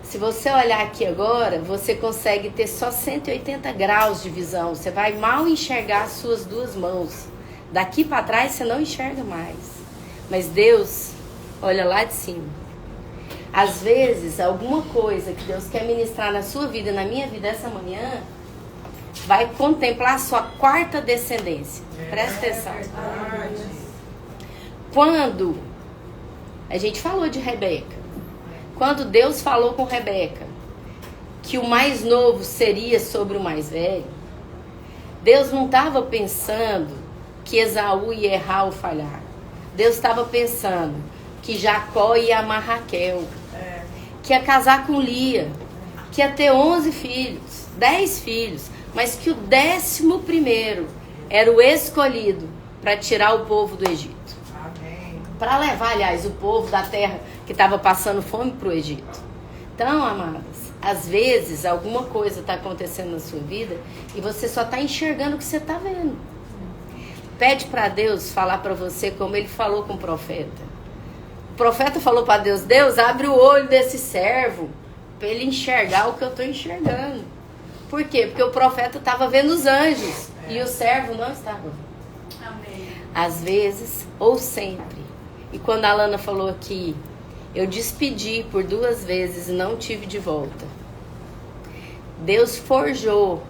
Se você olhar aqui agora, você consegue ter só 180 graus de visão. Você vai mal enxergar as suas duas mãos. Daqui para trás você não enxerga mais. Mas Deus olha lá de cima. Às vezes, alguma coisa que Deus quer ministrar na sua vida, na minha vida essa manhã, vai contemplar a sua quarta descendência. Presta atenção. Quando a gente falou de Rebeca, quando Deus falou com Rebeca que o mais novo seria sobre o mais velho, Deus não estava pensando que Esaú ia errar ou falhar. Deus estava pensando que Jacó ia amar Raquel, que ia casar com Lia, que ia ter 11 filhos, 10 filhos, mas que o 11º era o escolhido para tirar o povo do Egito. Para levar, aliás, o povo da terra que estava passando fome para o Egito. Então, amadas, às vezes alguma coisa está acontecendo na sua vida e você só está enxergando o que você está vendo. Pede para Deus falar para você como ele falou com o profeta. O profeta falou para Deus: Deus, abre o olho desse servo para ele enxergar o que eu estou enxergando. Por quê? Porque o profeta estava vendo os anjos e o servo não estava. Amém. Às vezes, ou sempre. E quando a Lana falou aqui, eu despedi por 2 vezes e não tive de volta. Deus forjou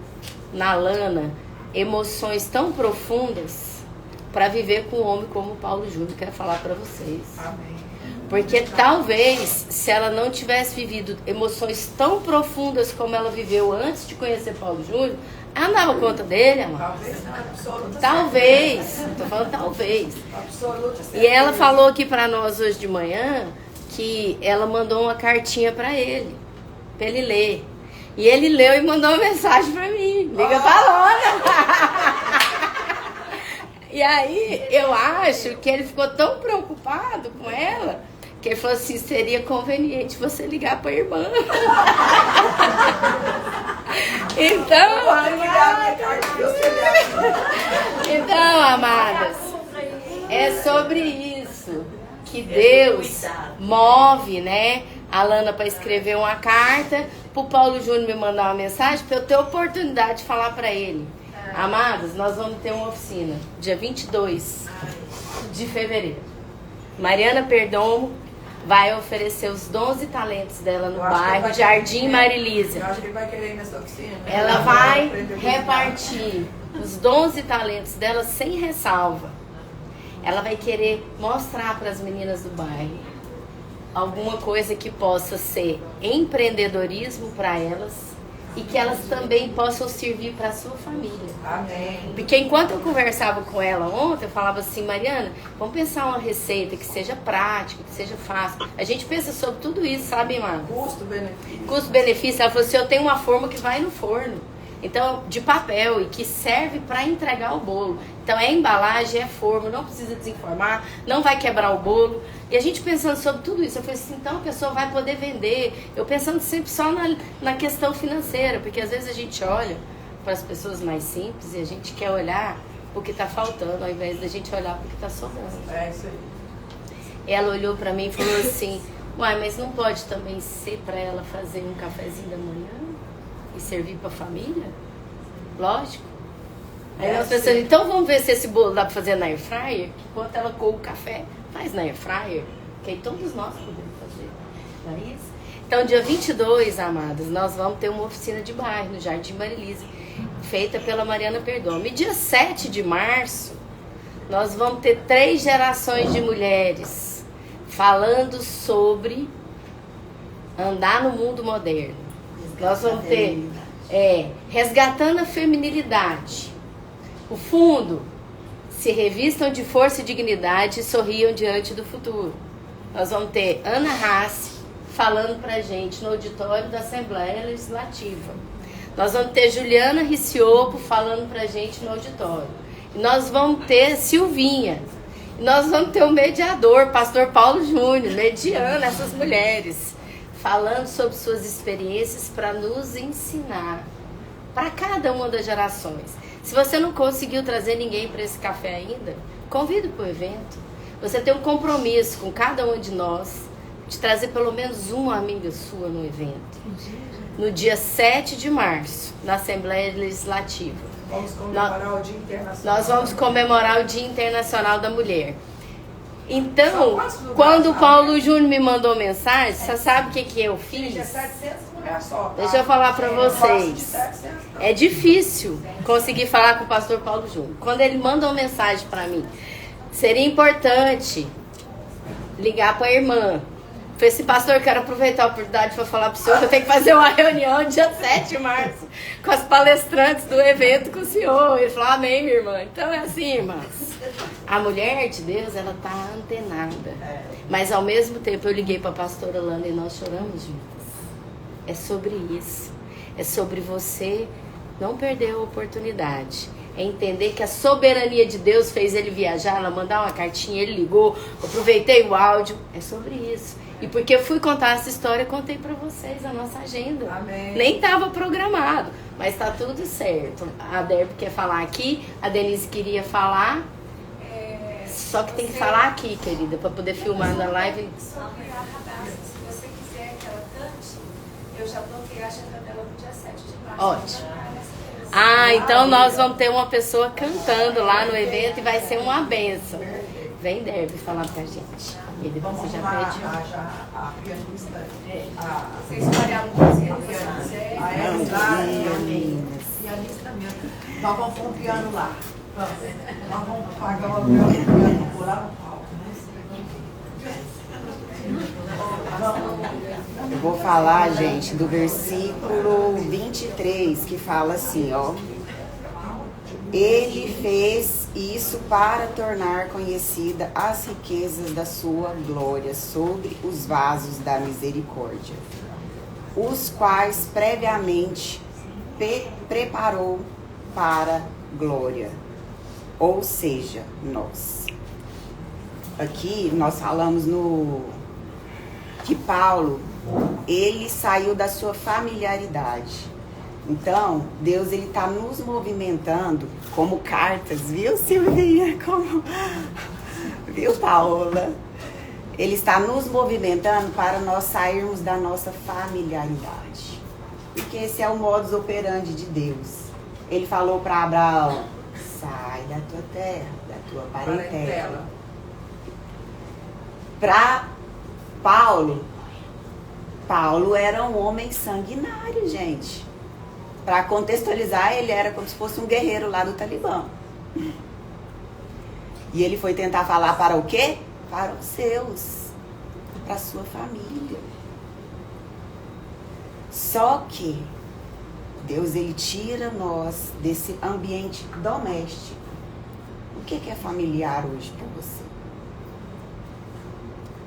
na Lana emoções tão profundas para viver com um homem como o Paulo Júnior. Quero falar para vocês. Amém. Porque talvez, se ela não tivesse vivido emoções tão profundas como ela viveu antes de conhecer Paulo Júnior, ela não dava conta dele, amor. Talvez não, absoluta. Talvez, tô falando talvez. Absoluta. E ela falou aqui pra nós hoje de manhã que ela mandou uma cartinha pra ele ler. E ele leu e mandou uma mensagem pra mim. Liga pra Lona. E aí eu acho que ele ficou tão preocupado com ela que ele falou assim: seria conveniente você ligar pra irmã. Então, amadas, é sobre isso que Deus move, né, a Lana para escrever uma carta, pro Paulo Júnior me mandar uma mensagem para eu ter oportunidade de falar para ele. Amadas, nós vamos ter uma oficina dia 22 de fevereiro. Mariana Perdomo vai oferecer os dons e talentos dela no bairro Jardim Marilisa. Eu acho que ele vai querer ir nessa oficina. Ela vai repartir os dons e talentos dela sem ressalva. Ela vai querer mostrar para as meninas do bairro alguma coisa que possa ser empreendedorismo para elas e que elas também possam servir para a sua família. Amém. Porque enquanto eu conversava com ela ontem, eu falava assim: Mariana, vamos pensar uma receita que seja prática, que seja fácil. A gente pensa sobre tudo isso, sabe, irmã? Custo-benefício. Custo-benefício. Ela falou assim: eu tenho uma forma que vai no forno. Então, de papel e que serve para entregar o bolo. Então, é embalagem, é forma, não precisa desenformar, não vai quebrar o bolo. E a gente pensando sobre tudo isso, eu falei assim: então a pessoa vai poder vender. Eu pensando sempre só na questão financeira, porque às vezes a gente olha para as pessoas mais simples e a gente quer olhar o que está faltando, ao invés da gente olhar para o que está sobrando. É isso aí. Ela olhou para mim e falou assim: uai, mas não pode também ser para ela fazer um cafezinho da manhã e servir para a família? Lógico. Aí as pessoas, então vamos ver se esse bolo dá para fazer na air fryer, que enquanto ela coa o café, faz na air fryer, que aí todos nós podemos fazer, não é isso? Então, dia 22, amadas, nós vamos ter uma oficina de bairro no Jardim Marilisa, feita pela Mariana Perdomo. E dia 7 de março, nós vamos ter 3 gerações de mulheres falando sobre andar no mundo moderno. Nós vamos ter resgatando a feminilidade. O fundo: se revistam de força e dignidade e sorriam diante do futuro. Nós vamos ter Ana Rassi falando pra gente no auditório da Assembleia Legislativa. Nós vamos ter Juliana Riciopo falando pra gente no auditório. E nós vamos ter Silvinha. E nós vamos ter o mediador, pastor Paulo Júnior, mediando essas mulheres. falando sobre suas experiências para nos ensinar, para cada uma das gerações. Se você não conseguiu trazer ninguém para esse café ainda, convide para o evento. Você tem um compromisso com cada um de nós de trazer pelo menos uma amiga sua no evento. No dia 7 de março, na Assembleia Legislativa. Vamos comemorar o Dia Internacional. Nós vamos comemorar o Dia Internacional da Mulher. Então, quando o Paulo Júnior me mandou mensagem, você sabe o que eu fiz? É 700 mulheres só. Tá? Deixa eu falar pra vocês. É difícil conseguir falar com o pastor Paulo Júnior. Quando ele manda uma mensagem pra mim, seria importante ligar pra irmã. Falei assim, pastor, eu quero aproveitar a oportunidade para falar pro senhor que eu tenho que fazer uma reunião dia 7 de março com as palestrantes do evento com o senhor. Ele falou, amém, minha irmã. Então é assim, irmãs. A mulher de Deus, ela tá antenada. Mas ao mesmo tempo eu liguei pra pastora Lana e nós choramos juntas. É sobre isso. É sobre você não perder a oportunidade. É entender que a soberania de Deus fez ele viajar, ela mandar uma cartinha, ele ligou, eu aproveitei o áudio. É sobre isso. E porque eu fui contar essa história, eu contei pra vocês a nossa agenda. Amém. Nem estava programado, mas tá tudo certo. A Derby quer falar aqui, a Denise queria falar. Só que tem que falar aqui, querida, pra poder filmar na live. Só que rapidamente, se você quiser que ela cante, eu já bloqueei a agenda dela no dia 7 de março. Ótimo. Ah, então nós vamos ter uma pessoa cantando lá no evento e vai ser uma benção. Vem, Derby, falar pra gente. E depois você já pede. A pianista. Você escolhe a música que você quiser. Pianista mesmo. Nós vamos pôr um piano lá. Nós vamos pagar o aluguel do piano por lá no palco. Eu vou falar, gente, do versículo 23, que fala assim, ó. Ele fez isso para tornar conhecida as riquezas da sua glória sobre os vasos da misericórdia, os quais previamente preparou para glória, ou seja, nós. Aqui nós falamos que Paulo, ele saiu da sua familiaridade. Então, Deus, ele está nos movimentando como cartas, viu, Silvia? Viu, Paola? Ele está nos movimentando para nós sairmos da nossa familiaridade. Porque esse é o modus operandi de Deus. Ele falou para Abraão, sai da tua terra, da tua parentela. Para Paulo era um homem sanguinário, gente. Para contextualizar, ele era como se fosse um guerreiro lá do Talibã. E ele foi tentar falar para o quê? Para os seus, para a sua família. Só que Deus, ele tira nós desse ambiente doméstico. O que é familiar hoje para você?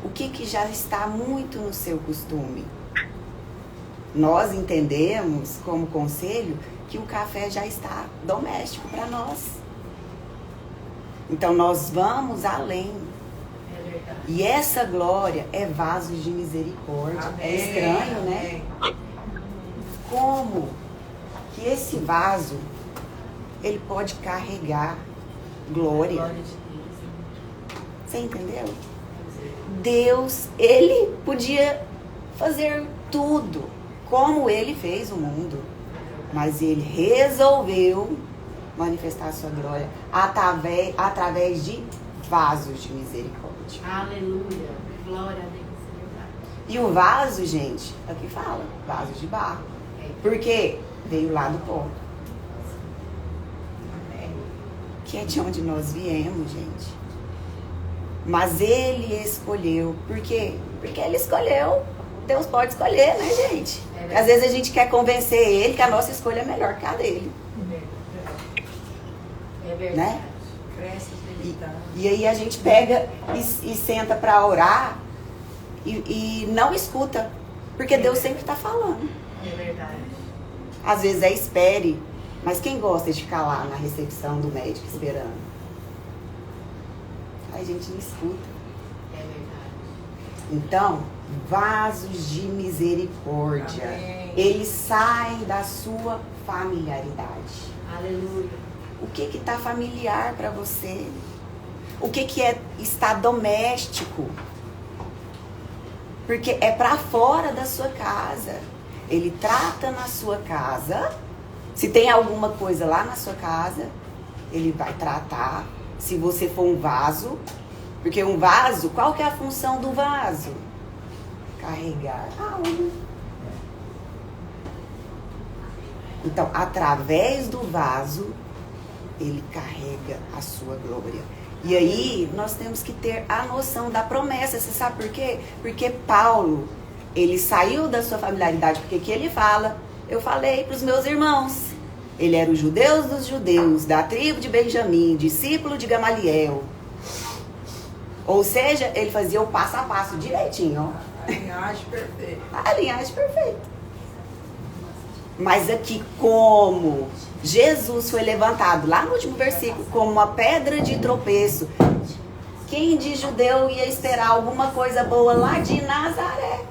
O que já está muito no seu costume? Nós entendemos, como conselho, que o café já está doméstico para nós. Então, nós vamos além. E essa glória é vasos de misericórdia. Amém. É estranho, né? Como que esse vaso, ele pode carregar glória? Você entendeu? Deus, ele podia fazer tudo como ele fez o mundo, mas ele resolveu manifestar a sua glória através de vasos de misericórdia. Aleluia. Glória a Deus. E o vaso, gente, aqui fala, vaso de barro. Porque veio lá do pó. Que é de onde nós viemos, gente. Mas ele escolheu. Por quê? Porque ele escolheu. Deus pode escolher, né, gente? Às vezes a gente quer convencer ele que a nossa escolha é melhor que a dele. É verdade. Né? E aí a gente pega e senta para orar e não escuta. Porque Deus sempre está falando. É verdade. Às vezes espere. Mas quem gosta de ficar lá na recepção do médico esperando? A gente não escuta. É verdade. Então, vasos de misericórdia. Amém. Eles saem da sua familiaridade. Aleluia. O que está familiar para você? O que é estar doméstico? Porque é para fora da sua casa. Ele trata na sua casa. Se tem alguma coisa lá na sua casa, ele vai tratar. Se você for um vaso, porque um vaso, qual que é a função do vaso? Carregar algo. Então, através do vaso, ele carrega a sua glória. E aí, nós temos que ter a noção da promessa. Você sabe por quê? Porque Paulo, ele saiu da sua familiaridade. Porque que ele fala? Eu falei para os meus irmãos. Ele era o judeu dos judeus, da tribo de Benjamim, discípulo de Gamaliel. Ou seja, ele fazia o passo a passo direitinho. Ó. A linhagem perfeita. A linhagem perfeita. Mas aqui, como Jesus foi levantado, lá no último versículo, como uma pedra de tropeço, quem de judeu ia esperar alguma coisa boa lá de Nazaré?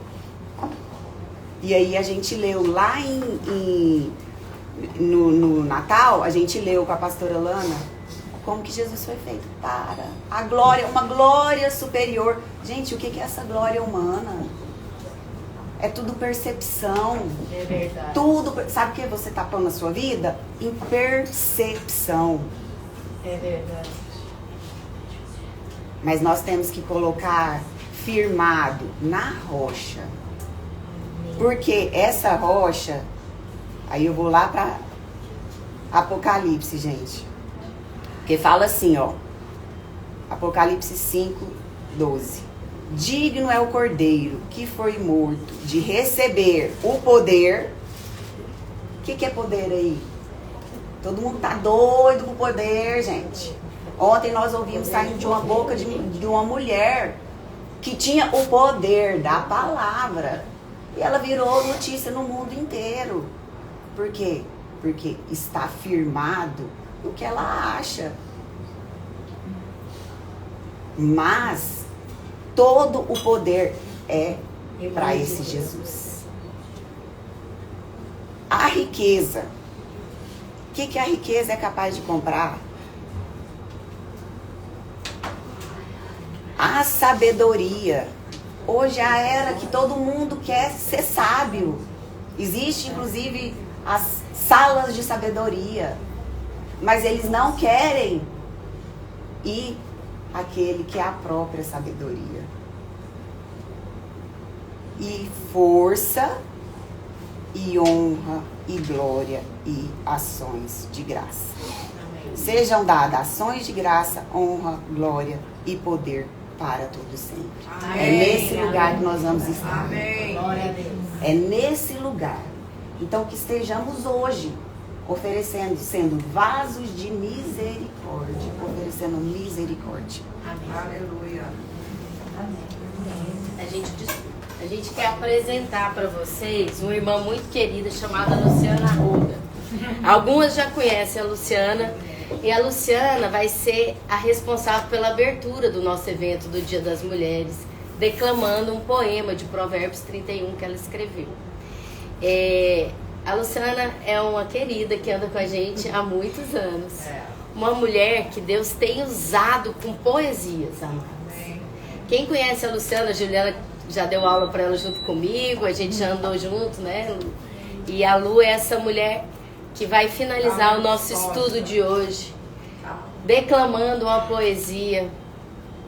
E aí a gente leu lá no Natal, a gente leu com a pastora Lana, como que Jesus foi feito para a glória, uma glória superior. Gente, o que é essa glória humana? É tudo percepção. É verdade. Tudo, sabe o que você está pondo na sua vida? Em percepção. É verdade. Mas nós temos que colocar firmado na rocha. Porque essa rocha, aí eu vou lá para Apocalipse, gente. Porque fala assim, ó. Apocalipse 5, 12. Digno é o cordeiro que foi morto de receber o poder. O que é poder aí? Todo mundo tá doido com poder, gente. Ontem nós ouvimos saindo de uma boca de uma mulher que tinha o poder da palavra. E ela virou notícia no mundo inteiro. Por quê? Porque está firmado no que ela acha. Mas todo o poder é para esse Jesus. A riqueza. O que a riqueza é capaz de comprar? A sabedoria. Hoje é a era que todo mundo quer ser sábio. Existe, inclusive, as salas de sabedoria. Mas eles não querem ir aquele que é a própria sabedoria. E força, e honra, e glória, e ações de graça. Amém. Sejam dadas ações de graça, honra, glória e poder para todo sempre. Amém. É nesse lugar que nós vamos estar. Amém. Glória a Deus. É nesse lugar. Então que estejamos hoje oferecendo, sendo vasos de misericórdia, oferecendo misericórdia. Amém. Aleluia. A gente quer apresentar para vocês uma irmã muito querida chamada Luciana Arruda. Algumas já conhecem a Luciana. E a Luciana vai ser a responsável pela abertura do nosso evento do Dia das Mulheres, declamando um poema de Provérbios 31 que ela escreveu. A Luciana é uma querida que anda com a gente há muitos anos. Uma mulher que Deus tem usado com poesias, amados. Quem conhece a Luciana, a Juliana já deu aula para ela junto comigo, a gente já andou junto, né? E a Lu é essa mulher que vai finalizar o nosso estudo de hoje, declamando uma poesia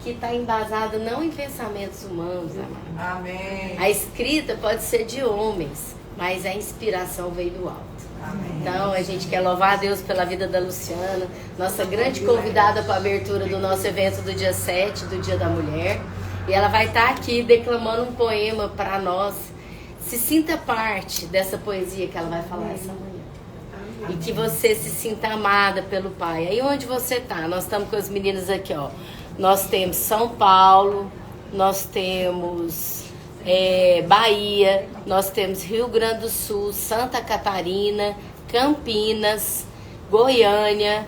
que está embasada não em pensamentos humanos, amados. Amém. A escrita pode ser de homens, mas a inspiração veio do alto. Amém. Então a gente quer louvar a Deus pela vida da Luciana, nossa grande convidada para a abertura do nosso evento do dia 7, do Dia da Mulher. E ela vai estar aqui declamando um poema para nós. Se sinta parte dessa poesia que ela vai falar essa manhã. E que você se sinta amada pelo Pai. Aí onde você está? Nós estamos com as meninas aqui, ó. Nós temos São Paulo, nós temos Bahia, nós temos Rio Grande do Sul, Santa Catarina, Campinas, Goiânia.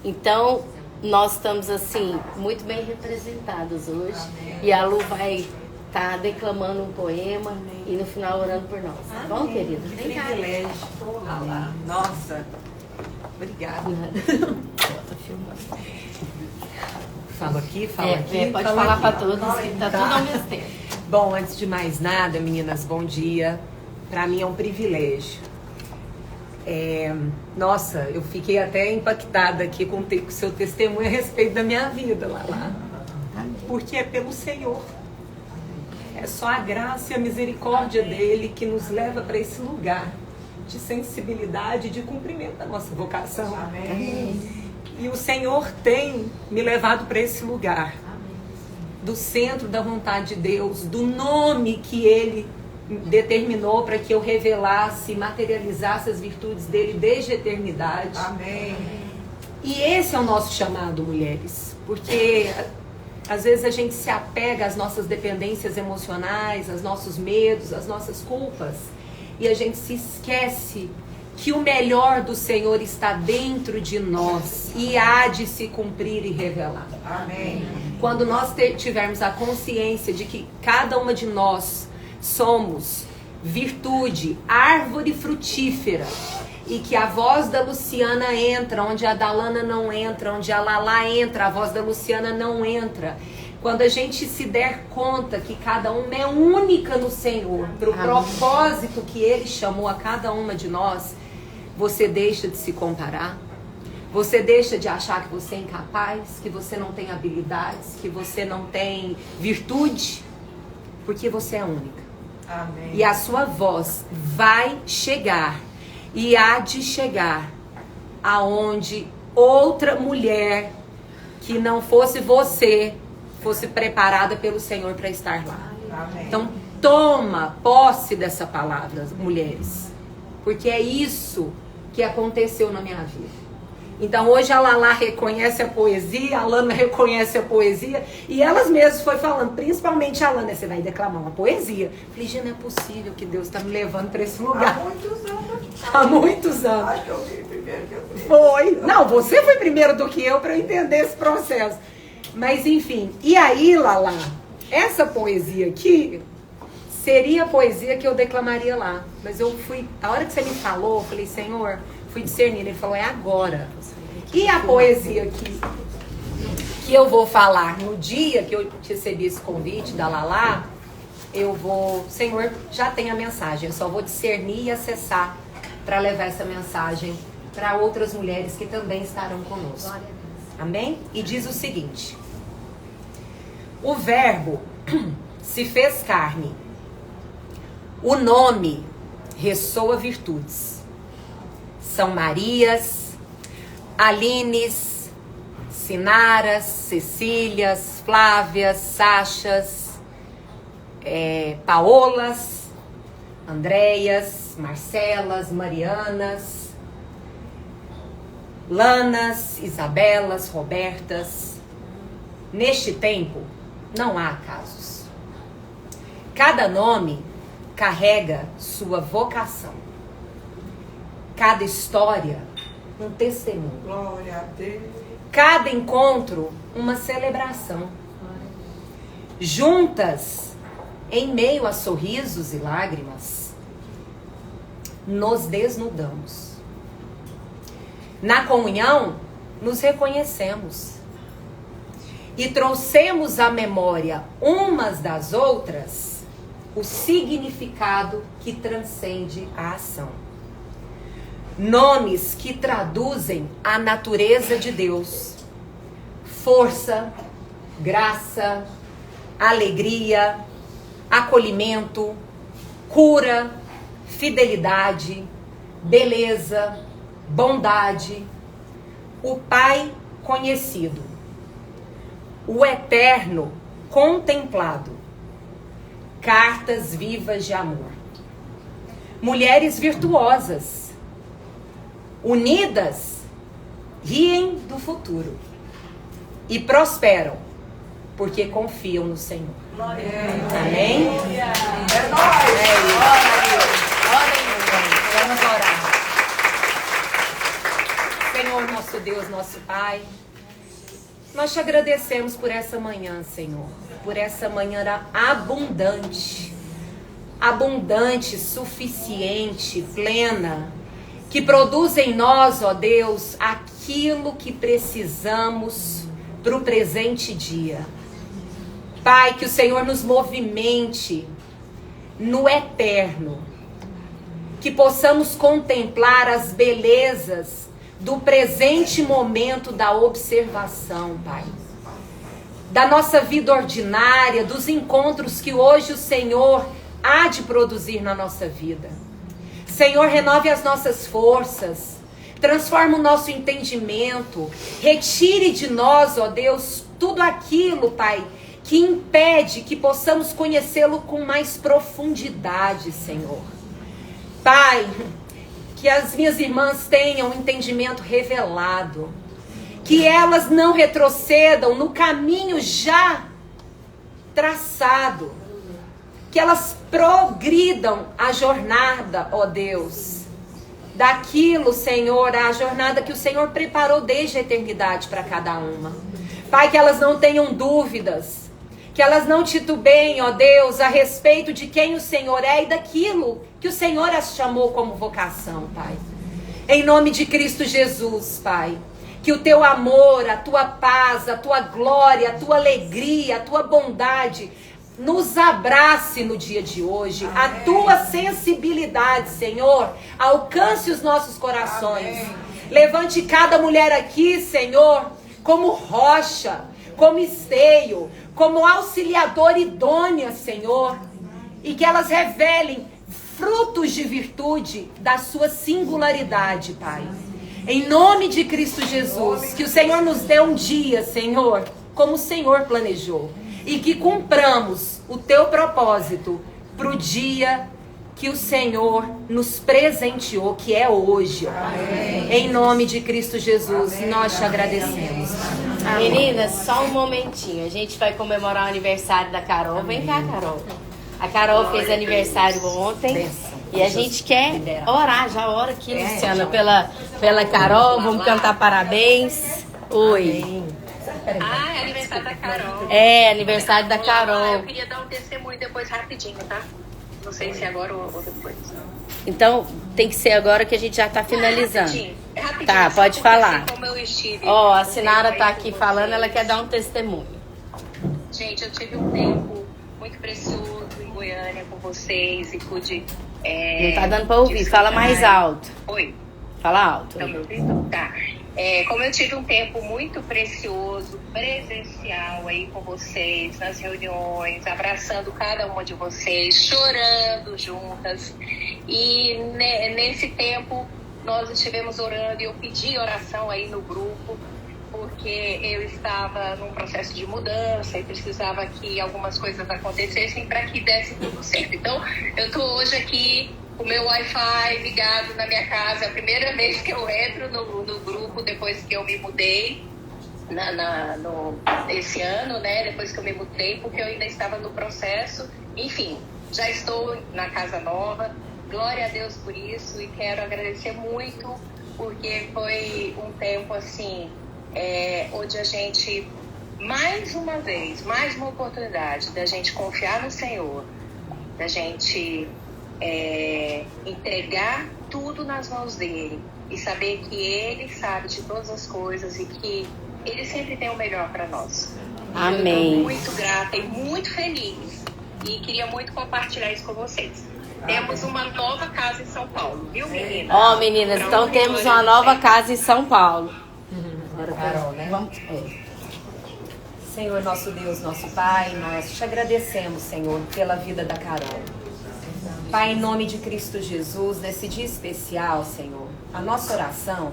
Então, nós estamos assim, muito bem representados hoje. Amém. E a Lu vai tá declamando um poema e no final orando por nós. Tá bom, querida? Que Vem cá. privilégio. Ah lá. Nossa, obrigada. Tô filmando. Falo aqui, falo aqui. Pode falo falar aqui. para todos, que tá tudo ao mesmo tempo. Bom, antes de mais nada, meninas, bom dia. Para mim é um privilégio. Nossa, eu fiquei até impactada aqui com o seu testemunho a respeito da minha vida, Lala. Porque é pelo Senhor. É só a graça e a misericórdia dele que nos leva para esse lugar de sensibilidade e de cumprimento da nossa vocação. Amém. E o Senhor tem me levado para esse lugar do centro da vontade de Deus, do nome que ele determinou para que eu revelasse, materializasse as virtudes dele desde a eternidade. Amém. E esse é o nosso chamado, mulheres, porque às vezes a gente se apega às nossas dependências emocionais, aos nossos medos, às nossas culpas, e a gente se esquece que o melhor do Senhor está dentro de nós e há de se cumprir e revelar. Amém. Quando nós tivermos a consciência de que cada uma de nós somos virtude, árvore frutífera, e que a voz da Luciana entra onde a da Lana não entra, onde a Lala entra, a voz da Luciana não entra. Quando a gente se der conta que cada uma é única no Senhor, para o propósito que Ele chamou a cada uma de nós, você deixa de se comparar, você deixa de achar que você é incapaz, que você não tem habilidades, que você não tem virtude, porque você é única. Amém. E a sua voz vai chegar e há de chegar aonde outra mulher que não fosse você fosse preparada pelo Senhor para estar lá. Amém. Então toma posse dessa palavra, mulheres, porque é isso que aconteceu na minha vida. Então hoje a Lala reconhece a poesia, a Lana reconhece a poesia, e elas mesmas foi falando, principalmente a Lana, você vai declamar uma poesia. Falei, gente, não é possível que Deus está me levando para esse lugar. Há muitos anos. Há muitos anos. Acho que eu vi primeiro que eu vi. Foi. Não, você foi primeiro do que eu para eu entender esse processo. Mas enfim, e aí, Lala, essa poesia aqui seria a poesia que eu declamaria lá. Mas eu fui, a hora que você me falou, eu falei, Senhor, fui discernindo. Ele falou, é agora. E a poesia que eu vou falar no dia que eu recebi esse convite da Lala, eu vou, Senhor, já tem a mensagem, eu só vou discernir e acessar para levar essa mensagem para outras mulheres que também estarão conosco. Amém? E diz o seguinte: o verbo se fez carne, o nome ressoa virtudes. São Marias, Alines, Sinaras, Cecílias, Flávias, Sachas, Paolas, Andréias, Marcelas, Marianas, Lanas, Isabelas, Robertas. Neste tempo, não há acasos. Cada nome carrega sua vocação. Cada história, um testemunho. Glória a Deus. Cada encontro, uma celebração. Juntas, em meio a sorrisos e lágrimas, nos desnudamos. Na comunhão, nos reconhecemos. E trouxemos à memória umas das outras o significado que transcende a ação. Nomes que traduzem a natureza de Deus: força, graça, alegria, acolhimento, cura, fidelidade, beleza, bondade, o Pai conhecido, o eterno contemplado, cartas vivas de amor, mulheres virtuosas, unidas, riem do futuro e prosperam, porque confiam no Senhor. Amém? É nóis. Orem, vamos orar. Senhor, nosso Deus, nosso Pai, Nós te agradecemos por essa manhã, Senhor. Por essa manhã abundante. Abundante, suficiente, plena. Que produz em nós, ó Deus, aquilo que precisamos para o presente dia. Pai, que o Senhor nos movimente no eterno. Que possamos contemplar as belezas do presente momento da observação, Pai. Da nossa vida ordinária, dos encontros que hoje o Senhor há de produzir na nossa vida. Senhor, renove as nossas forças, transforma o nosso entendimento, retire de nós, ó Deus, tudo aquilo, Pai, que impede que possamos conhecê-lo com mais profundidade, Senhor. Pai, que as minhas irmãs tenham um entendimento revelado, que elas não retrocedam no caminho já traçado, que elas progridam a jornada, ó Deus, daquilo, Senhor, a jornada que o Senhor preparou desde a eternidade para cada uma. Pai, que elas não tenham dúvidas, que elas não titubeiem, ó Deus, a respeito de quem o Senhor é e daquilo que o Senhor as chamou como vocação, Pai. Em nome de Cristo Jesus, Pai, que o teu amor, a tua paz, a tua glória, a tua alegria, a tua bondade nos abrace no dia de hoje. Amém. A tua sensibilidade, Senhor, alcance os nossos corações. Amém. Levante cada mulher aqui, Senhor, como rocha, como esteio, como auxiliadora idônea, Senhor. E que elas revelem frutos de virtude da sua singularidade, Pai. Em nome de Cristo Jesus, que o Senhor nos dê um dia, Senhor, como o Senhor planejou. E que cumpramos o teu propósito para o dia que o Senhor nos presenteou, que é hoje. Amém. Em nome de Cristo Jesus, amém. Nós te agradecemos. Amém. Meninas, só um momentinho. A gente vai comemorar o aniversário da Carol. Vem cá, Carol. A Carol fez aniversário ontem. E a gente quer orar, já ora aqui, Luciana, pela Carol. Vamos cantar parabéns. Oi. Ah, é aniversário da Carol. É, aniversário da Carol. Eu queria dar um testemunho depois rapidinho, tá? Não sei se é agora ou depois. Então, tem que ser agora que a gente já tá finalizando. É rapidinho, tá, pode falar. Como eu estive. Ó, a Sinara tá aqui falando, ela quer dar um testemunho. Gente, eu tive um tempo muito precioso em Goiânia com vocês e pude... não tá dando pra ouvir, fala mais alto. Oi. Fala alto. Tá me ouvindo? Tá. Como eu tive um tempo muito precioso, presencial aí com vocês, nas reuniões, abraçando cada uma de vocês, chorando juntas. E nesse tempo nós estivemos orando e eu pedi oração aí no grupo, porque eu estava num processo de mudança e precisava que algumas coisas acontecessem para que desse tudo certo. Então, eu estou hoje aqui com o meu Wi-Fi ligado na minha casa. É a primeira vez que eu entro no grupo depois que eu me mudei esse ano, né? Depois que eu me mudei, porque eu ainda estava no processo. Enfim, já estou na casa nova. Glória a Deus por isso e quero agradecer muito, porque foi um tempo assim, onde a gente, mais uma vez, mais uma oportunidade da gente confiar no Senhor, da gente entregar tudo nas mãos dele e saber que ele sabe de todas as coisas e que ele sempre tem o melhor para nós. Amém. Eu estou muito grata e muito feliz e queria muito compartilhar isso com vocês. Temos uma nova casa em São Paulo, viu, meninas? Ó, meninas, então temos uma nova casa em São Paulo. Agora, Carol, né? Vamos. Senhor, nosso Deus, nosso Pai, nós te agradecemos, Senhor, pela vida da Carol. Pai, em nome de Cristo Jesus, nesse dia especial, Senhor, a nossa oração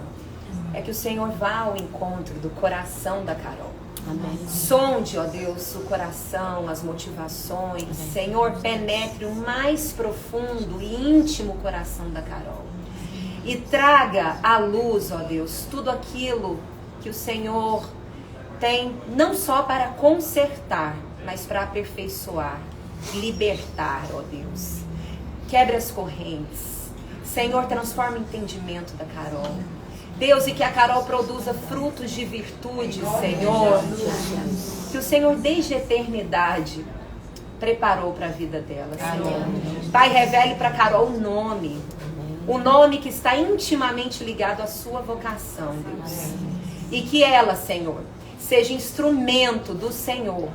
é que o Senhor vá ao encontro do coração da Carol. Amém. Sonde, ó Deus, o coração, as motivações. Amém. Senhor, penetre o mais profundo e íntimo coração da Carol. E traga à luz, ó Deus, tudo aquilo que o Senhor tem, não só para consertar, mas para aperfeiçoar, libertar, ó Deus. Quebre as correntes. Senhor, transforma o entendimento da Carol. Deus, e que a Carol produza frutos de virtude, Senhor. Que o Senhor, desde a eternidade, preparou para a vida dela, Senhor. Pai, revele para Carol o nome. O nome que está intimamente ligado à sua vocação, Deus. E que ela, Senhor, seja instrumento do Senhor.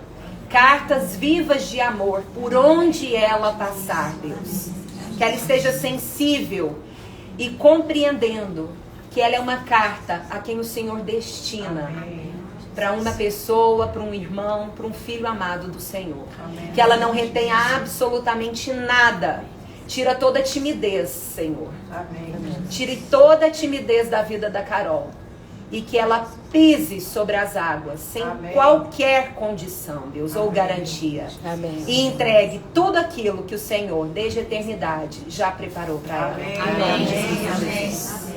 Cartas vivas de amor por onde ela passar, Deus. Que ela esteja sensível e compreendendo que ela é uma carta a quem o Senhor destina. Para uma pessoa, para um irmão, para um filho amado do Senhor. Que ela não retenha absolutamente nada. Tira toda a timidez, Senhor. Tire toda a timidez da vida da Carol. E que ela pise sobre as águas, sem qualquer condição, Deus, ou garantia. E entregue tudo aquilo que o Senhor, desde a eternidade, já preparou para ela. Amém.